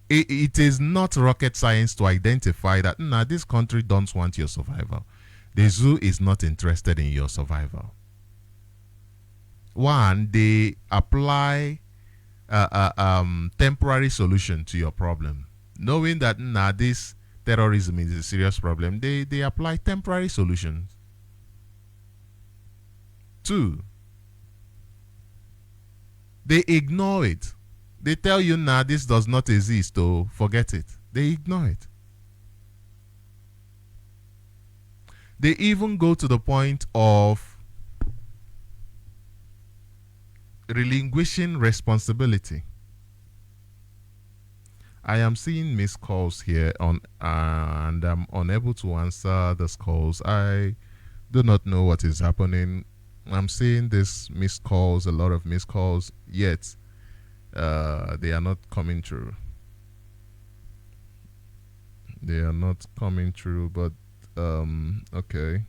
It is not rocket science to identify that this country don't want your survival. The zoo is not interested in your survival. One, they apply temporary solution to your problem, knowing that this terrorism is a serious problem. They apply temporary solutions. Two, they ignore it. They tell you, this does not exist, so forget it. They ignore it. They even go to the point of relinquishing responsibility. I am seeing missed calls here and I'm unable to answer these calls. I do not know what is happening. I'm seeing this missed calls, a lot of missed calls, yet they are not coming through. They are not coming through, but okay.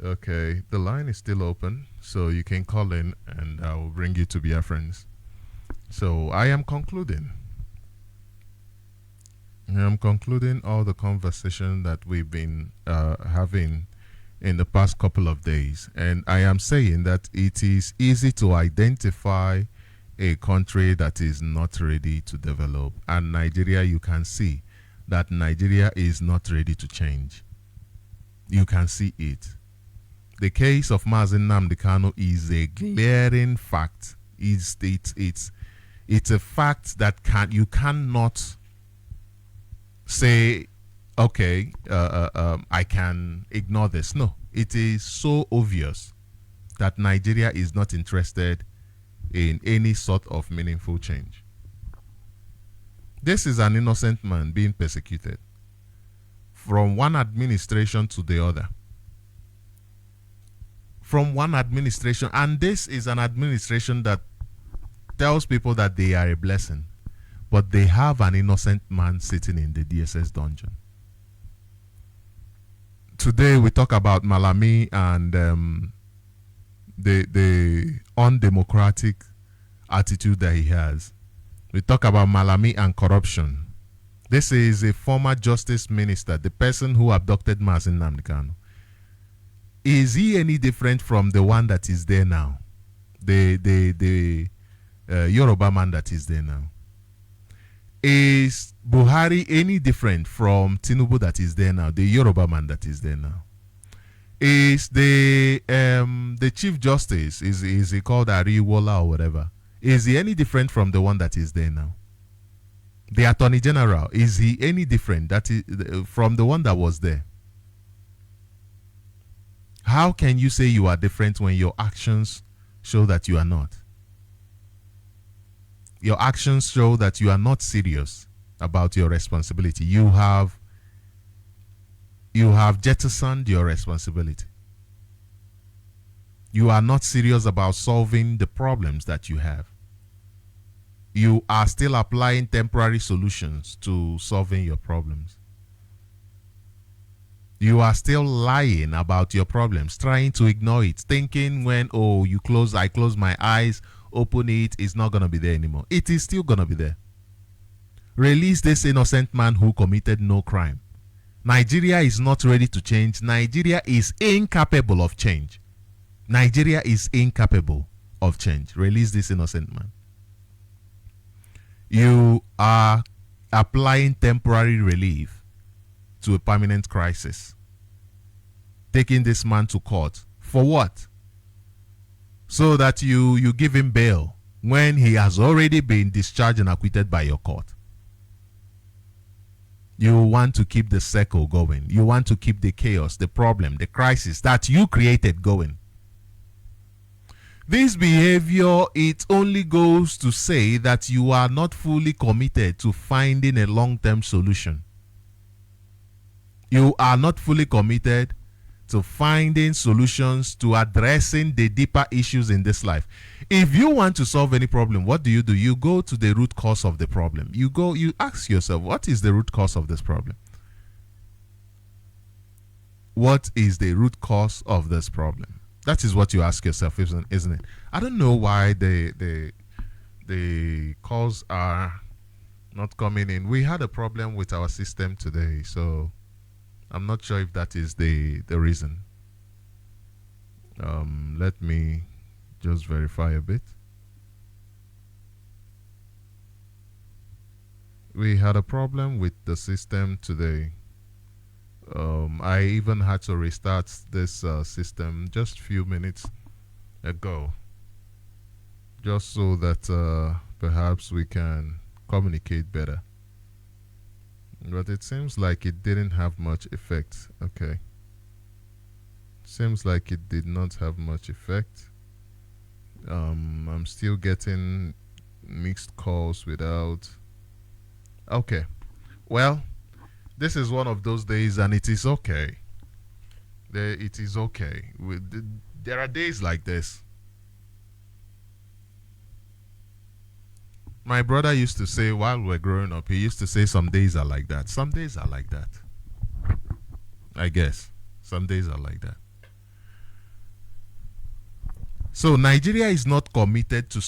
Okay, the line is still open, so you can call in and I will bring you to be our friends. So I am concluding. I am concluding all the conversation that we've been having in the past couple of days. And I am saying that it is easy to identify a country that is not ready to develop. And Nigeria, you can see that Nigeria is not ready to change. You can see it. The case of Mazen Nnamdi Kanu is a glaring fact. It's a fact that you cannot say, okay, I can ignore this. No, it is so obvious that Nigeria is not interested in any sort of meaningful change. This is an innocent man being persecuted from one administration to the other. From one administration, and this is an administration that tells people that they are a blessing, but they have an innocent man sitting in the DSS dungeon. Today we talk about Malami and the undemocratic attitude that he has. We talk about Malami and corruption. This is a former justice minister, the person who abducted Mazen Nnamdi Kanu. Is he any different from the one that is there now? The Yoruba man that is there now? Is Buhari any different from Tinubu that is there now? The Yoruba man that is there now? Is the Chief Justice, is he called Ariwola or whatever? Is he any different from the one that is there now? The Attorney General, is he any different from the one that was there? How can you say you are different when your actions show that you are not? Your actions show that you are not serious about your responsibility. You have jettisoned your responsibility. You are not serious about solving the problems that you have. You are still applying temporary solutions to solving your problems. You are still lying about your problems, trying to ignore it, thinking when, I close my eyes, open it, it's not going to be there anymore. It is still going to be there. Release this innocent man who committed no crime. Nigeria is not ready to change. Nigeria is incapable of change. Nigeria is incapable of change. Release this innocent man. You are applying temporary relief to a permanent crisis. Taking this man to court. For what? So that you give him bail when he has already been discharged and acquitted by your court. You want to keep the circle going. You want to keep the chaos, the problem, the crisis that you created going. This behavior, it only goes to say that you are not fully committed to finding a long-term solution. You are not fully committed to finding solutions to addressing the deeper issues in this life. If you want to solve any problem, what do? You go to the root cause of the problem. You ask yourself, what is the root cause of this problem? What is the root cause of this problem? That is what you ask yourself, isn't it? I don't know why the calls are not coming in. We had a problem with our system today, so I'm not sure if that is the reason. Let me just verify a bit. We had a problem with the system today. I even had to restart this system just a few minutes ago, just so that perhaps we can communicate better. But it seems like it didn't have much effect. Okay. Seems like it did not have much effect. I'm still getting mixed calls without. Okay. Well, this is one of those days, and it is okay. It is okay. There are days like this. My brother used to say while we were growing up, he used to say some days are like that. Some days are like that. I guess. Some days are like that. So Nigeria is not committed to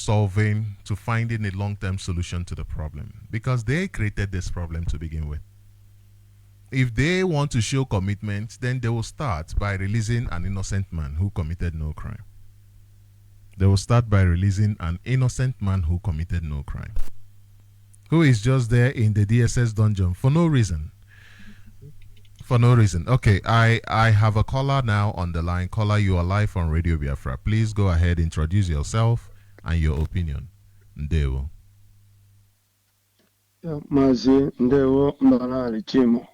finding a long-term solution to the problem because they created this problem to begin with. If they want to show commitment, then they will start by releasing an innocent man who committed no crime. They will start by releasing an innocent man who committed no crime, who is just there in the DSS dungeon for no reason. For no reason. Okay, I have a caller now on the line. Caller, you are live on Radio Biafra. Please go ahead, introduce yourself and your opinion. Ndewo. Mazi Ndewo Mbanali Chimo.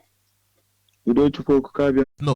No,